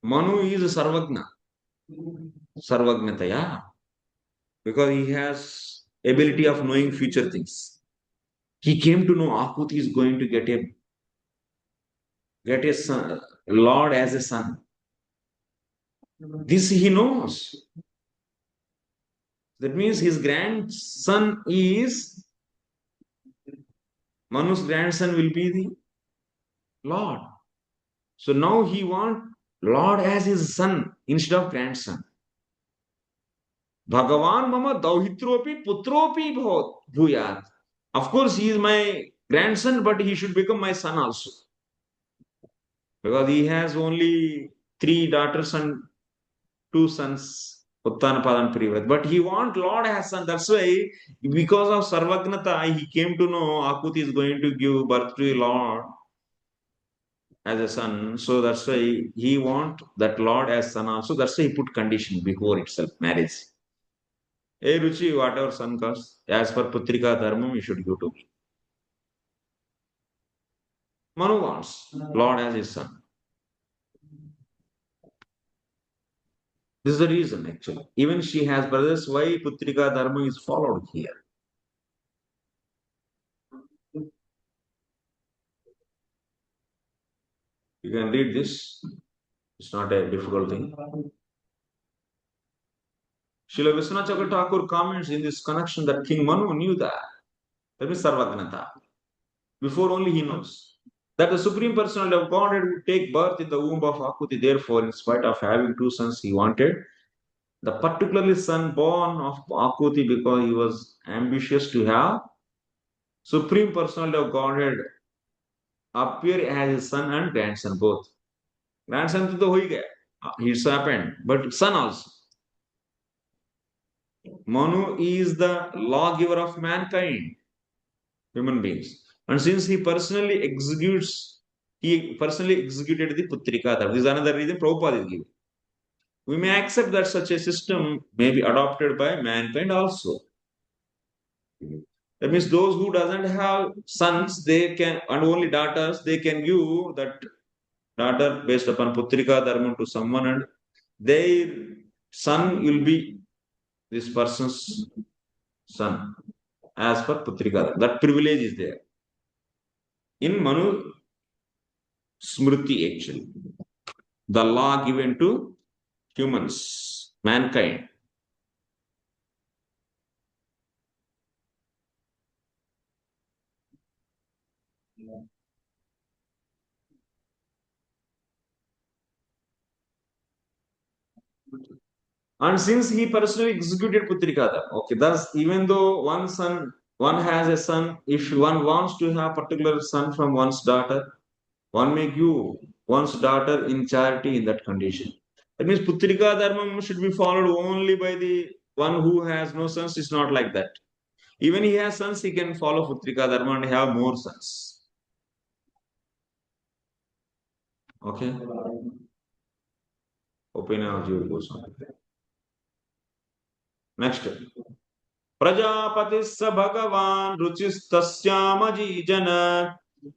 Manu is Sarvagna. Sarvagnataya. Because he has ability of knowing future things. He came to know Akuti is going to get a son, Lord as a son. This he knows. That means his grandson is Manu's grandson will be the Lord. So now he wants Lord as his son instead of grandson. Bhagavan mama dauhitropi putropi bhuyat. Of course, he is my grandson, but he should become my son also. Because he has only 3 daughters and 2 sons, Uttanapada and Privrat. But he wants Lord as son. That's why, because of Sarvagnata, he came to know Akuti is going to give birth to Lord as a son. So that's why he wants that Lord as son also. That's why he put condition before itself, marriage. Hey Ruci, whatever son comes, as per Putrika dharmam, you should give to me. Manu wants Lord as his son. This is the reason actually. Even she has brothers, why Putrika dharma is followed here. You can read this. It's not a difficult thing. Srila Vishwanath Chakravarti Thakur comments in this connection that King Manu knew that. That means Sarvagnata. Before only he knows. That the Supreme Personality of Godhead would take birth in the womb of Akuti. Therefore, in spite of having 2 sons, he wanted the particularly son born of Akuti because he was ambitious to have Supreme Personality of Godhead appear as his son and grandson both. Grandson to the ho gaya. It's happened, but son also. Manu is the lawgiver of mankind, human beings. And since he personally executed the Putrika. That is another reason Prabhupada is giving. We may accept that such a system may be adopted by mankind also. That means those who doesn't have sons, they can, and only daughters, they can give that daughter based upon Putrika dharma to someone, and their son will be this person's son as per Putrika. That privilege is there. In Manu Smriti, actually, the law given to humans, mankind. And since he personally executed Putrika, okay, thus even though one has a son, if one wants to have particular son from one's daughter, one may give one's daughter in charity in that condition. That means Putrika dharma should be followed only by the one who has no sons. It's not like that. Even he has sons, he can follow Putrika dharma and have more sons. Okay. Opinion of you goes on. Next. Prajapati स भगवान रुचिस्तस्यामजीजन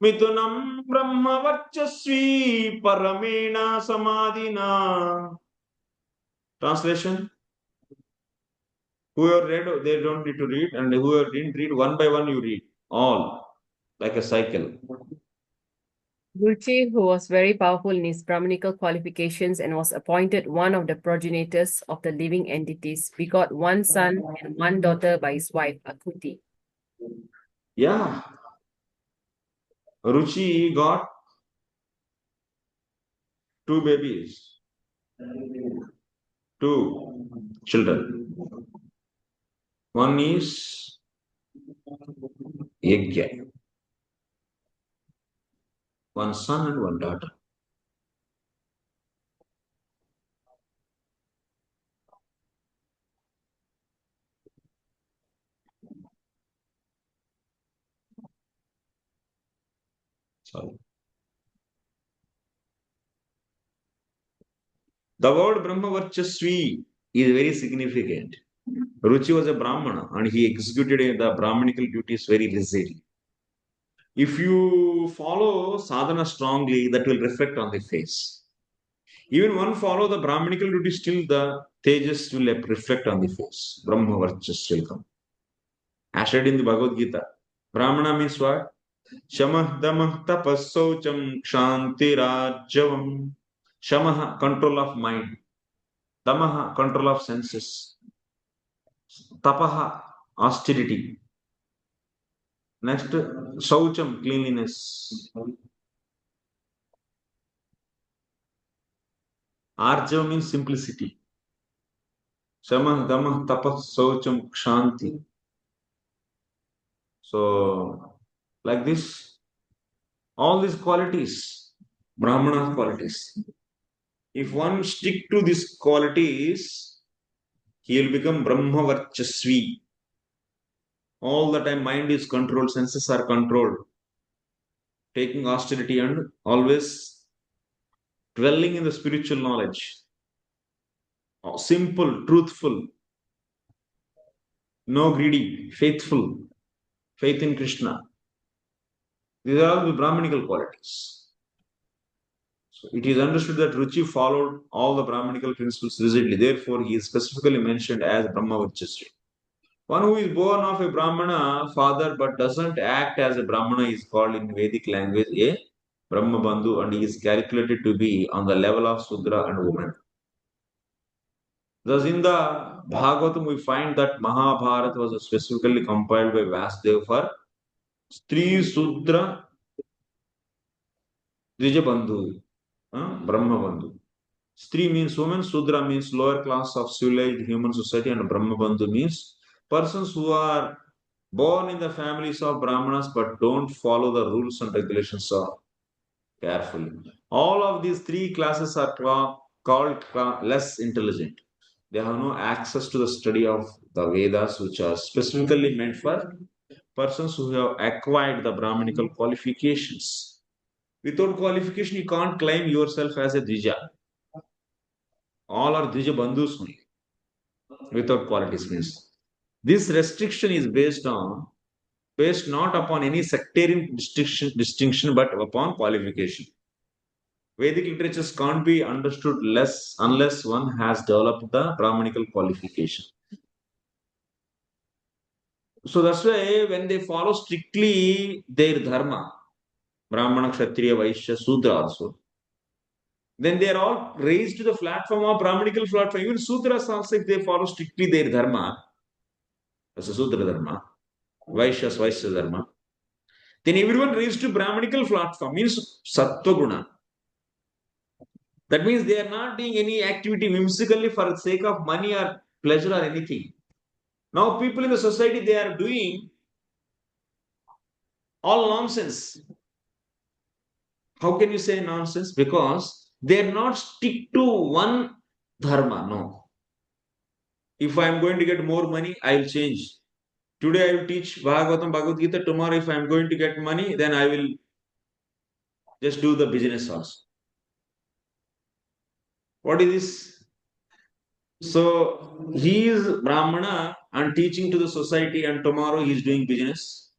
मिथुनं ब्रह्म वर्चस्वी परमेण समाधिना. Translation. Whoever read, they don't need to read, and whoever didn't read, one by one you read. All. Like a cycle. Ruci, who was very powerful in his Brahminical qualifications and was appointed one of the progenitors of the living entities, begot 1 son and 1 daughter by his wife, Akuti. Yeah. Ruci got 2 babies, 2 children. One is Yajna, 1 son and 1 daughter. Sorry. The word Brahma Varchasvi is very significant. Ruchi was a Brahmana and he executed the Brahmanical duties very rigidly. If you follow sadhana strongly, that will reflect on the face. Even one follow the Brahmanical duty, still the tejas will reflect on the face. Brahma Varchas will come. As read in the Bhagavad Gita, Brahmana means what? Shamah damah tapas saucham kshanti rajavam. Shamaha, control of mind. Damaha, control of senses. Tapaha, austerity. Next, saucham, cleanliness. Arjava means simplicity. Shamah damah tapas saucham kshanti. So, like this, all these qualities, Brahmana qualities. If one stick to these qualities, he will become Brahma Varchasvi. All the time, mind is controlled, senses are controlled, taking austerity and always dwelling in the spiritual knowledge. Simple, truthful, no greedy, faithful, faith in Krishna. These are all the Brahmanical qualities. So it is understood that Ruchi followed all the Brahmanical principles rigidly. Therefore, he is specifically mentioned as Brahma Varchasvi. One who is born of a Brahmana father but doesn't act as a Brahmana is called in Vedic language a Brahma Bandhu, and he is calculated to be on the level of Sudra and woman. Thus, in the Bhagavatam, we find that Mahabharata was specifically compiled by Vasudeva for Stri Sudra Dvija Bandhu, Brahma Bandhu. Stri means woman, Sudra means lower class of civilized human society, and Brahma Bandhu means persons who are born in the families of Brahmanas but don't follow the rules and regulations carefully. All of these three classes are called less intelligent. They have no access to the study of the Vedas, which are specifically meant for persons who have acquired the Brahmanical qualifications. Without qualification, you can't claim yourself as a Dvija. All are Dvija Bandhus only, without qualities means. This restriction is based not upon any sectarian distinction but upon qualification. Vedic literatures can't be understood unless one has developed the Brahmanical qualification. So that's why when they follow strictly their dharma, Brahmana, Kshatriya, Vaishya, Sudra also, then they are all raised to the platform of Brahmanical platform. Even Sudras also, if they follow strictly their dharma, that's a Sudra dharma, Vaishyas, Vaishya dharma, then everyone raised to Brahmanical platform means Sattva Guna. That means they are not doing any activity whimsically for the sake of money or pleasure or anything. Now people in the society, they are doing all nonsense. How can you say nonsense? Because they are not stick to one dharma. No. If I am going to get more money, I will change. Today I will teach Bhagavatam, Bhagavad Gita. Tomorrow if I am going to get money, then I will just do the business also. What is this? So he is Brahmana and teaching to the society, and tomorrow he is doing business.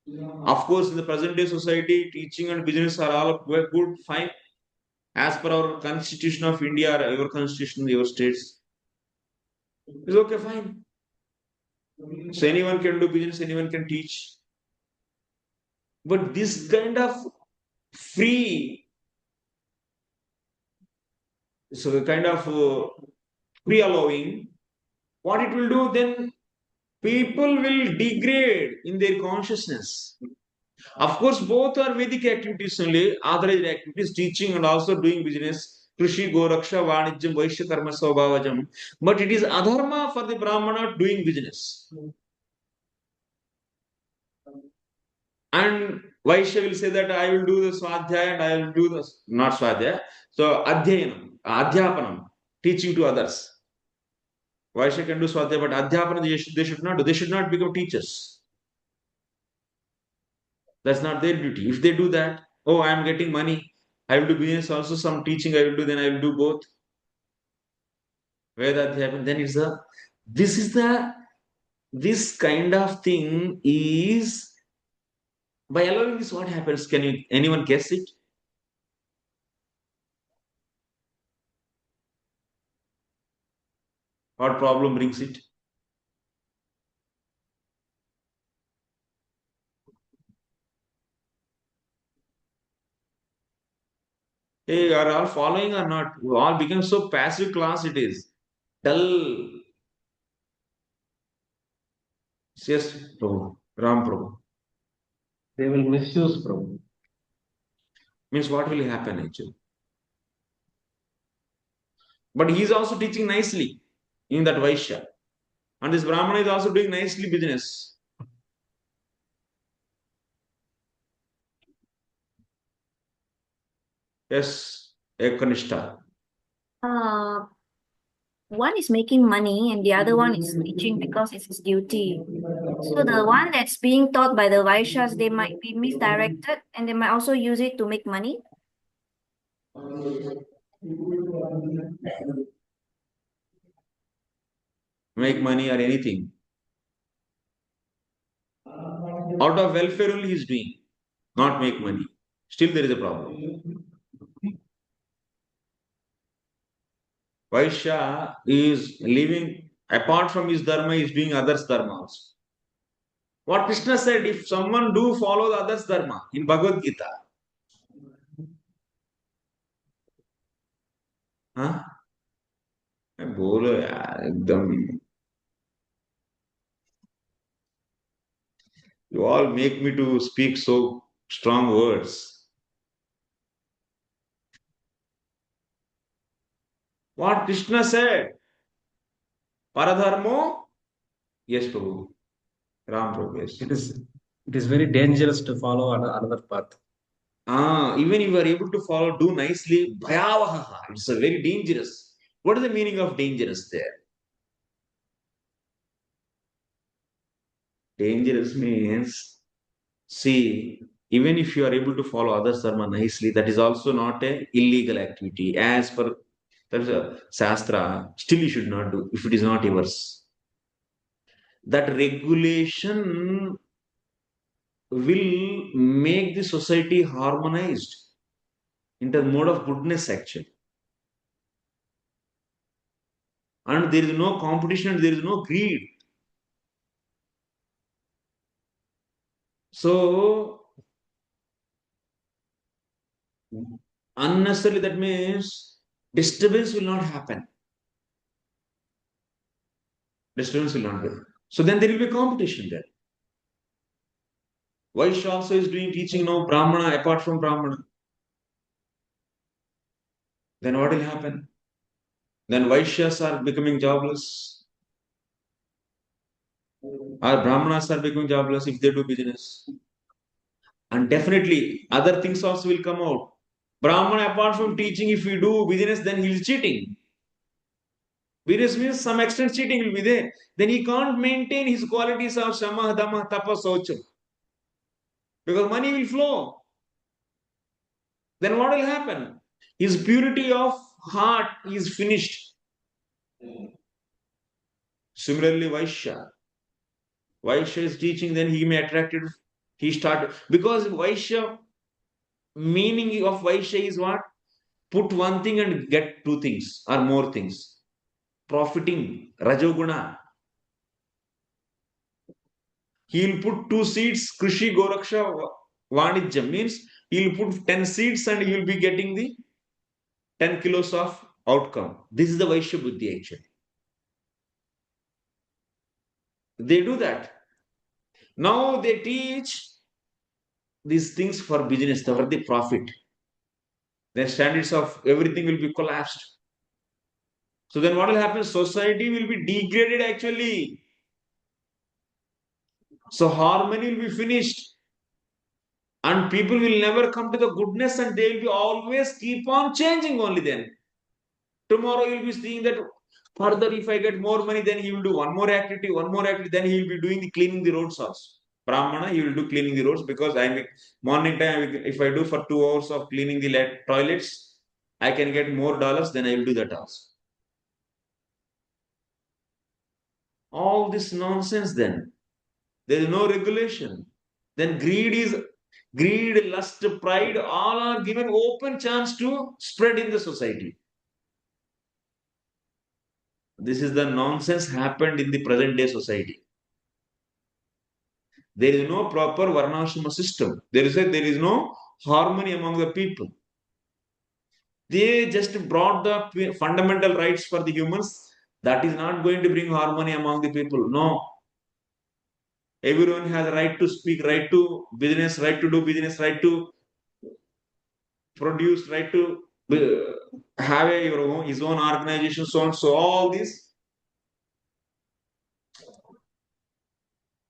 Of course, in the present day society, teaching and business are all good, fine. As per our constitution of India or your constitution, your states, it's okay, fine. So anyone can do business, anyone can teach. But this kind of free, so kind of free allowing, what it will do then? People will degrade in their consciousness. Of course, both are Vedic activities only, authorized activities, teaching and also doing business. Krishi, Goraksha, Vanijyam, Vaishya, Karma, Svabhavajam. But it is adharma for the Brahmana doing business. And Vaishya will say that I will do the Swadhyaya and I will do the, not Swadhyaya, so Adhyayanam, Adhyapanam, teaching to others. Vaishya can do Swadhyaya, but Adhyapanam they should not do. They should not become teachers. That's not their duty. If they do that, oh, I am getting money. I will do business also, some teaching I will do, then I will do both. Vedadhyapam, then it's this kind of thing is, by allowing this, what happens? Can anyone guess it? What problem brings it? Hey, are all following or not? We all become so passive class it is. Dull. Yes, Prabhu. Ram Prabhu. They will misuse, Prabhu. Means what will happen actually? But he is also teaching nicely in that Vaishya. And this Brahmana is also doing nicely business. Yes, Ekanishta. One is making money and the other one is teaching because it's his duty. So the one that's being taught by the Vaishyas, they might be misdirected and they might also use it to make money. Make money or anything. Out of welfare only he is doing, not make money. Still there is a problem. Vaishya is living apart from his dharma, he is doing others' dharma also. What Krishna said, if someone do follow the others' dharma in Bhagavad Gita, huh? बोलो यार एकदम. You all make me to speak so strong words. What Krishna said, Paradharmo, yes Prabhu, Ram Prabhu, yes. It is very dangerous to follow another path. Even if you are able to follow, do nicely, bhayavah, it's a very dangerous. What is the meaning of dangerous there? Dangerous means, see, even if you are able to follow others' dharma nicely, that is also not a illegal activity. As per the sastra, still you should not do if it is not yours. That regulation will make the society harmonized into the mode of goodness actually. And there is no competition, there is no greed. So, unnecessarily, that means disturbance will not happen. Disturbance will not happen. So then there will be competition there. Vaishya also is doing teaching now Brahmana apart from Brahmana. Then what will happen? Then Vaishyas are becoming jobless. Or Brahmanas are becoming jobless if they do business. And definitely other things also will come out. Brahmana, apart from teaching, if we do business, then he is cheating. Business means some extent cheating will be there. Then he can't maintain his qualities of Shama, Dhamma, Tapa, Saucham. Because money will flow. Then what will happen? His purity of heart is finished. Similarly, Vaishya. Vaishya is teaching, then he may attracted. He started. Because Vaishya, meaning of Vaishya is what? Put one thing and get two things or more things. Profiting, Rajoguna. He will put 2 seeds, Krishi, Goraksha, Vanijam means he will put 10 seeds and he will be getting the 10 kilos of outcome. This is the Vaishya Buddhi actually. They do that. Now they teach these things for business, for the profit. Their standards of everything will be collapsed. So then what will happen? Society will be degraded actually. So harmony will be finished. And people will never come to the goodness and they will be always keep on changing only then. Tomorrow you will be seeing that further if I get more money, then he will do one more activity, then he will be doing the cleaning the roads also. Brahmana, he will do cleaning the roads, because morning time, if I do for 2 hours of cleaning the toilets, I can get more dollars, then I will do that also. All this nonsense then. There is no regulation. Then greed, lust, pride, all are given open chance to spread in the society. This is the nonsense happened in the present day society. There is no proper varnashrama system. There is no harmony among the people. They just brought the fundamental rights for the humans. That is not going to bring harmony among the people. No. Everyone has a right to speak, right to business, right to do business, right to produce, right to have his own organization, so on. So all these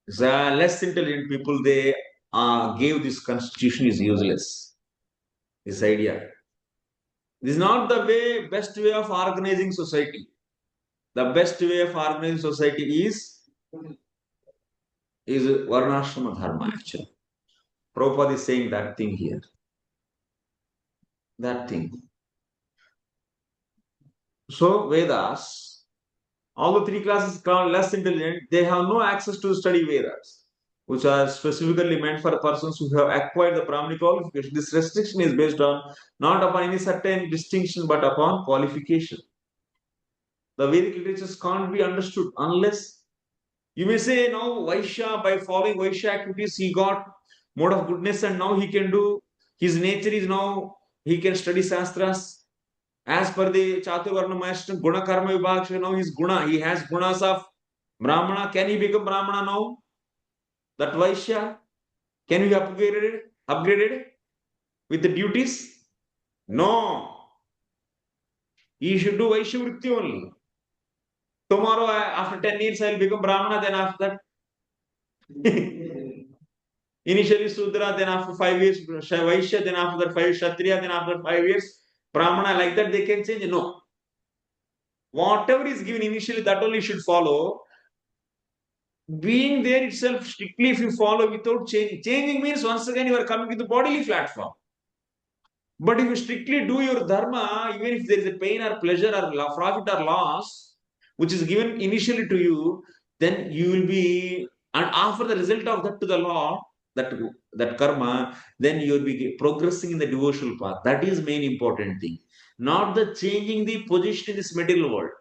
the less intelligent people, they gave this constitution is useless. This idea. This is not the best way of organizing society. The best way of organizing society is Varnashrama Dharma actually. Prabhupada is saying that thing here. That thing. So Vedas, all the 3 classes are less intelligent, they have no access to study Vedas, which are specifically meant for persons who have acquired the Brahmanic qualification. This restriction is based on not upon any certain distinction, but upon qualification. The Vedic literatures can't be understood unless you may say now Vaishya, by following Vaishya activities, he got mode of goodness, and now he can do, his nature is now, he can study sastras. As per the Chaturvarna Master, Guna Karma Vibhaksha, now his guna, he has gunas of Brahmana. Can he become Brahmana now? That Vaishya? Can he be upgraded with the duties? No. He should do Vaishya Vritti only. Tomorrow, after 10 years, I will become Brahmana, then after that. Initially Sudra, then after 5 years Vaishya, then after that 5 years Kshatriya, then after 5 years Brahmana, like that they can change. No. Whatever is given initially, that only should follow. Being there itself, strictly if you follow without changing. Changing means once again you are coming with the bodily platform. But if you strictly do your dharma, even if there is a pain or pleasure or profit or loss, which is given initially to you, then you will be, and offer the result of that to the Lord, that karma, then you will be progressing in the devotional path. That is main important thing. Not the changing the position in this material world.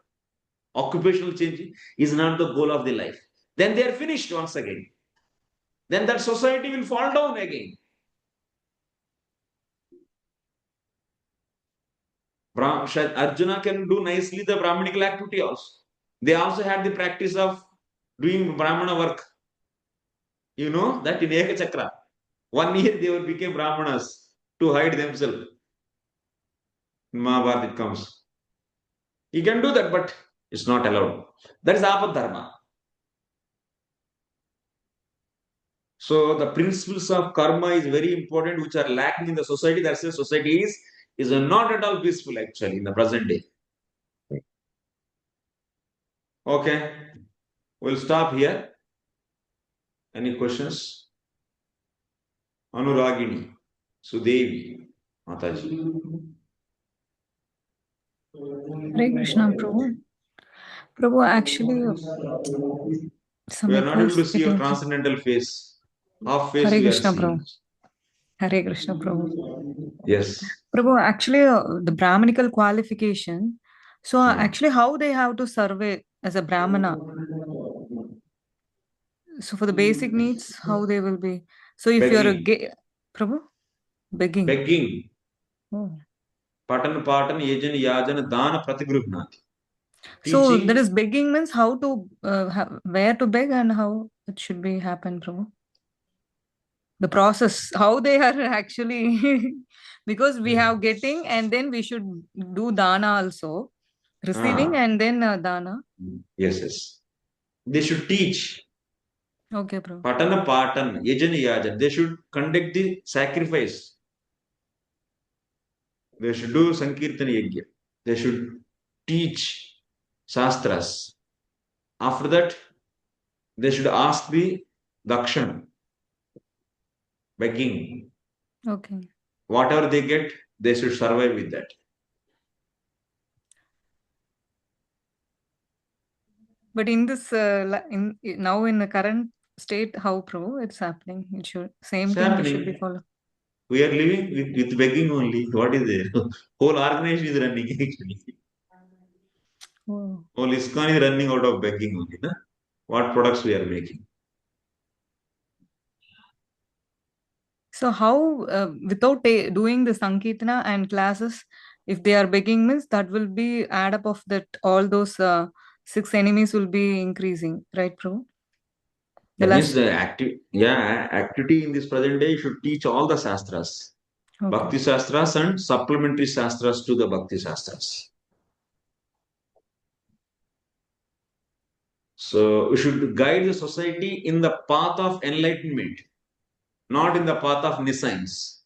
Occupational change is not the goal of the life. Then they are finished once again. Then that society will fall down again. Arjuna can do nicely the Brahmanical activity also. They also had the practice of doing Brahmana work. You know that in Eka Chakra, 1 year they became Brahmanas to hide themselves. In Mahabharata it comes. He can do that, but it's not allowed. That is apada dharma. So the principles of karma is very important, which are lacking in the society. That's why society is not at all peaceful actually in the present day. Okay, we'll stop here. Any questions? Anuragini, Sudevi, Mataji. Hare Krishna, Prabhu. Prabhu, actually, We are not able to see your transcendental face. Half face Hare we are Krishna, seeing. Prabhu. Hare Krishna, Prabhu. Yes. Prabhu, actually, the Brahmanical qualification. So, actually, how they have to survey as a Brahmana? So, for the basic needs, how they will be? So, if you're a Prabhu? Begging. Begging. Oh. Patan, yajan, yajan, dana, pratigruhnati. So, that is begging means how to, where to beg and how it should be happen, Prabhu? The process, how they are actually, because we have getting and then we should do dana also, receiving and then dana. Yes, yes. They should teach. Okay, bro. Patana, yajana, yajan. They should conduct the sacrifice. They should do sankirtana yajna. They should teach sastras. After that, they should ask the dakshana. begging. Okay. Whatever they get, they should survive with that. But in this, now in the current state, how it's happening? It should same It's thing we should be happening. following. We are living with begging only. What is there? Whole organization is running actually. Oh. Whole ISKCON is running out of begging only. Na? What products we are making? So how, without doing the Sankirtana and classes, if they are begging means that will be add up of that all those 6 enemies will be increasing, right, Prabhu? That means the activity in this present day should teach all the sastras. Okay. Bhakti sastras and supplementary sastras to the Bhakti sastras. So we should guide the society in the path of enlightenment, not in the path of nescience.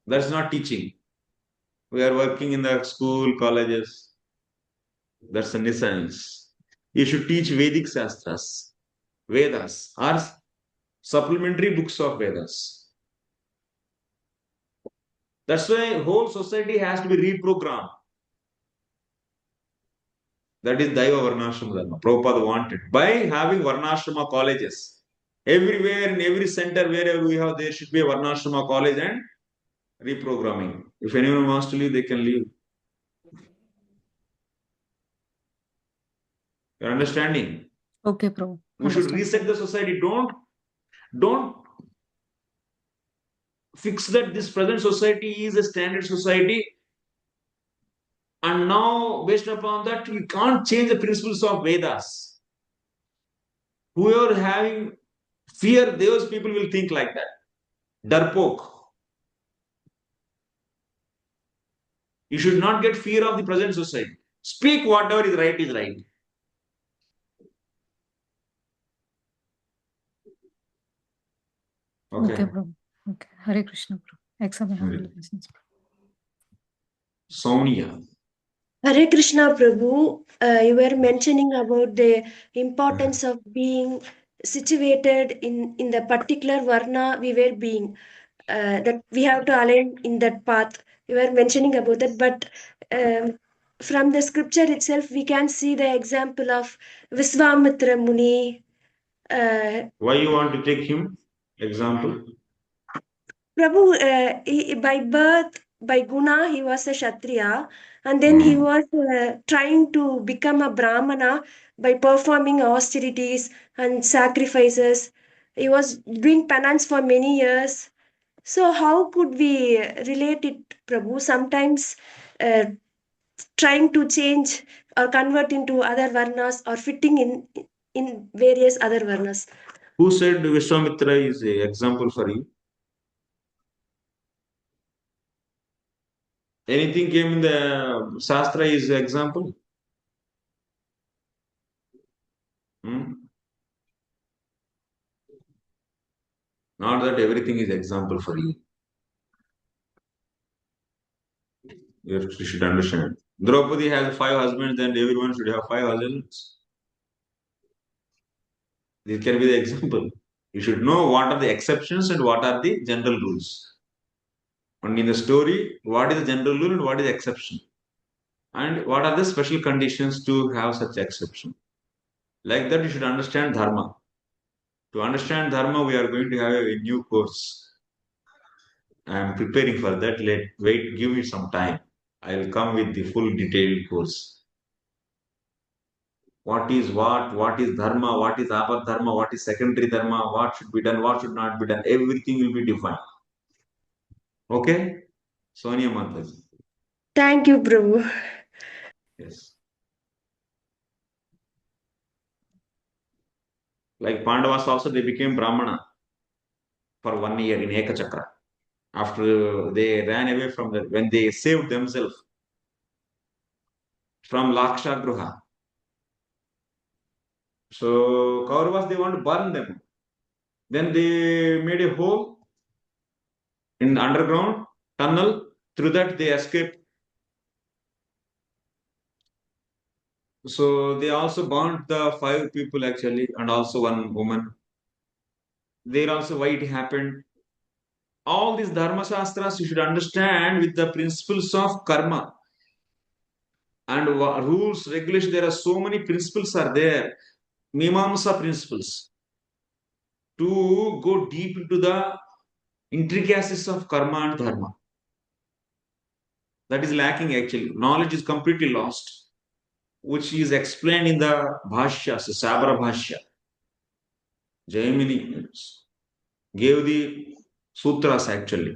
That's not teaching. We are working in the school, colleges. That's a nescience. You should teach Vedic sastras, Vedas, or supplementary books of Vedas. That's why whole society has to be reprogrammed. That is Daiva Varnashrama Dharma. Prabhupada wanted. By having Varnashrama colleges. Everywhere, in every center, wherever we have, there should be a Varnashrama college and reprogramming. If anyone wants to leave, they can leave. You're understanding? Okay, Prabhu. We should reset the society. Don't fix that this present society is a standard society. And now, based upon that, we can't change the principles of Vedas. Whoever having fear, those people will think like that. Darpok. You should not get fear of the present society. Speak whatever is right is right. Okay, Prabhu. Okay. Hare Krishna, Prabhu. Accept my humble obeisance. Sonia. Hare Krishna, Prabhu. You were mentioning about the importance of being situated in the particular varna we were being. That we have to align in that path. You were mentioning about that, but from the scripture itself, we can see the example of Visvamitra Muni. Why you want to take him? Example. Prabhu, by birth, by guna, he was a Kshatriya, and then he was trying to become a Brahmana by performing austerities and sacrifices. He was doing penance for many years. So, how could we relate it, Prabhu? Sometimes trying to change or convert into other varnas or fitting in various other varnas. Who said Vishwamitra is an example for you? Anything came in the Shastra is example? Not that everything is example for you. You should understand. Draupadi has 5 husbands, and everyone should have 5 husbands. This can be the example. You should know what are the exceptions and what are the general rules. And in the story, what is the general rule and what is the exception? And what are the special conditions to have such exception? Like that, you should understand dharma. To understand dharma, we are going to have a new course. I am preparing for that. Give me some time. I will come with the full detailed course. What is dharma, what is apada, what is secondary dharma, what should be done, what should not be done. Everything will be defined. Okay? Sonia Mataji. Thank you, Prabhu. Yes. Like Pandavas also, they became Brahmana for 1 year in Ekachakra. After they ran away from that, when they saved themselves from Laksha Gruha. So Kauravas, they want to burn them. Then they made a hole in the underground tunnel. Through that, they escaped. So they also burnt the 5 people actually, and also 1 woman. there also why it happened. All these dharma shastras you should understand with the principles of karma and rules, regulations. There are so many principles are there, mimamsa principles, to go deep into the intricacies of karma and dharma. That is lacking actually. Knowledge is completely lost, which is explained in the bhashya, Sabra bhashya. Jaimini gave the sutras actually,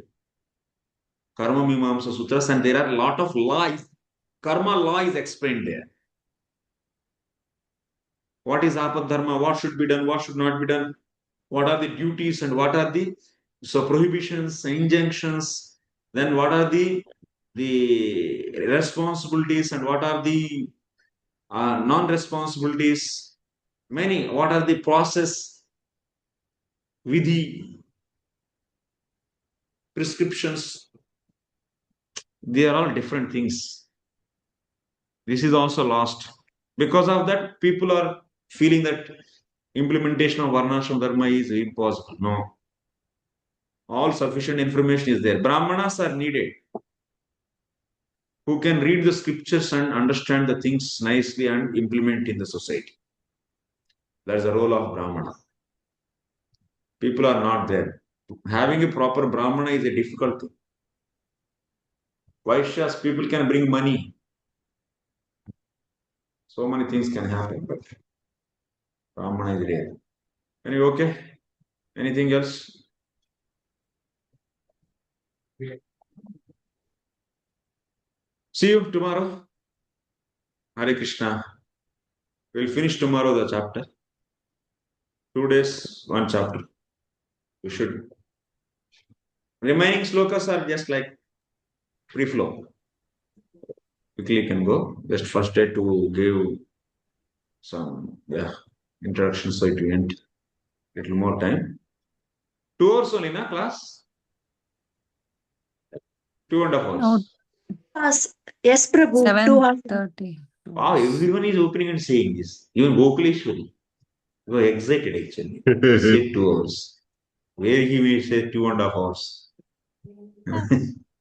karma mimamsa sutras, and there are a lot of laws. Karma law is explained there. What is apada dharma? What should be done? What should not be done? What are the duties and what are the prohibitions, injunctions? Then what are the responsibilities and what are the non-responsibilities? Many. What are the process, vidhi, prescriptions? They are all different things. This is also lost. Because of that, people are feeling that implementation of varnashram dharma is impossible. No. All sufficient information is there. Brahmanas are needed, who can read the scriptures and understand the things nicely and implement in the society. That is the role of Brahmana. People are not there. Having a proper Brahmana is a difficult thing. Vaishyas, people can bring money. So many things can happen, but Brahmana is rare. Anyway, okay. Anything else? See you tomorrow. Hare Krishna. We'll finish tomorrow the chapter. 2 days, one chapter. We should. Remaining slokas are just like free flow. Quickly can go. Just first day to give some introduction, so it went little more time. 2 hours only, na class? 2.5 hours. Yes, Prabhu. 7:30. Wow, everyone is opening and saying this. Even Gokuleshwari. You are excited actually. He said 2 hours. Where he may say 2.5 hours.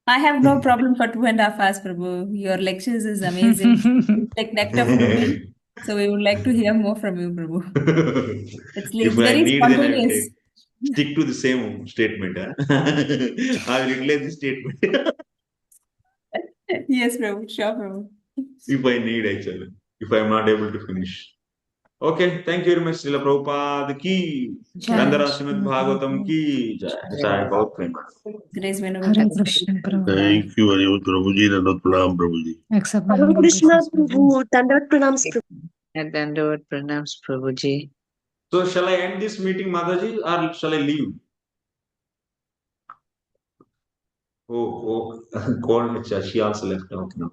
I have no problem for 2.5 hours, Prabhu. Your lectures is amazing. It's like nectar for me. So we would like to hear more from you, Prabhu. It's If I very need, then I will spontaneous. take. Stick to the same statement. I will utilize the statement. Yes, Prabhu. Sure, Prabhu. If I need actually. If I am not able to finish. Okay, thank you very much, Srila Prabhupada ki. Jai Gandhara Shri Srimad Bhagavatam ki. Jai Bhavat Prema. Grace Venerable Hare Thakur. Krishna Prabhu. Thank you very much, Prabhuji. Dandavat pranam, Prabhuji. Accept my Hare humble Krishna, obeisance, Prabhu. Dandavat pranams, Prabhu. Dandavat pranams, Prabhuji. So shall I end this meeting, Mataji, or shall I leave? Oh, call me. She also left. Okay, no.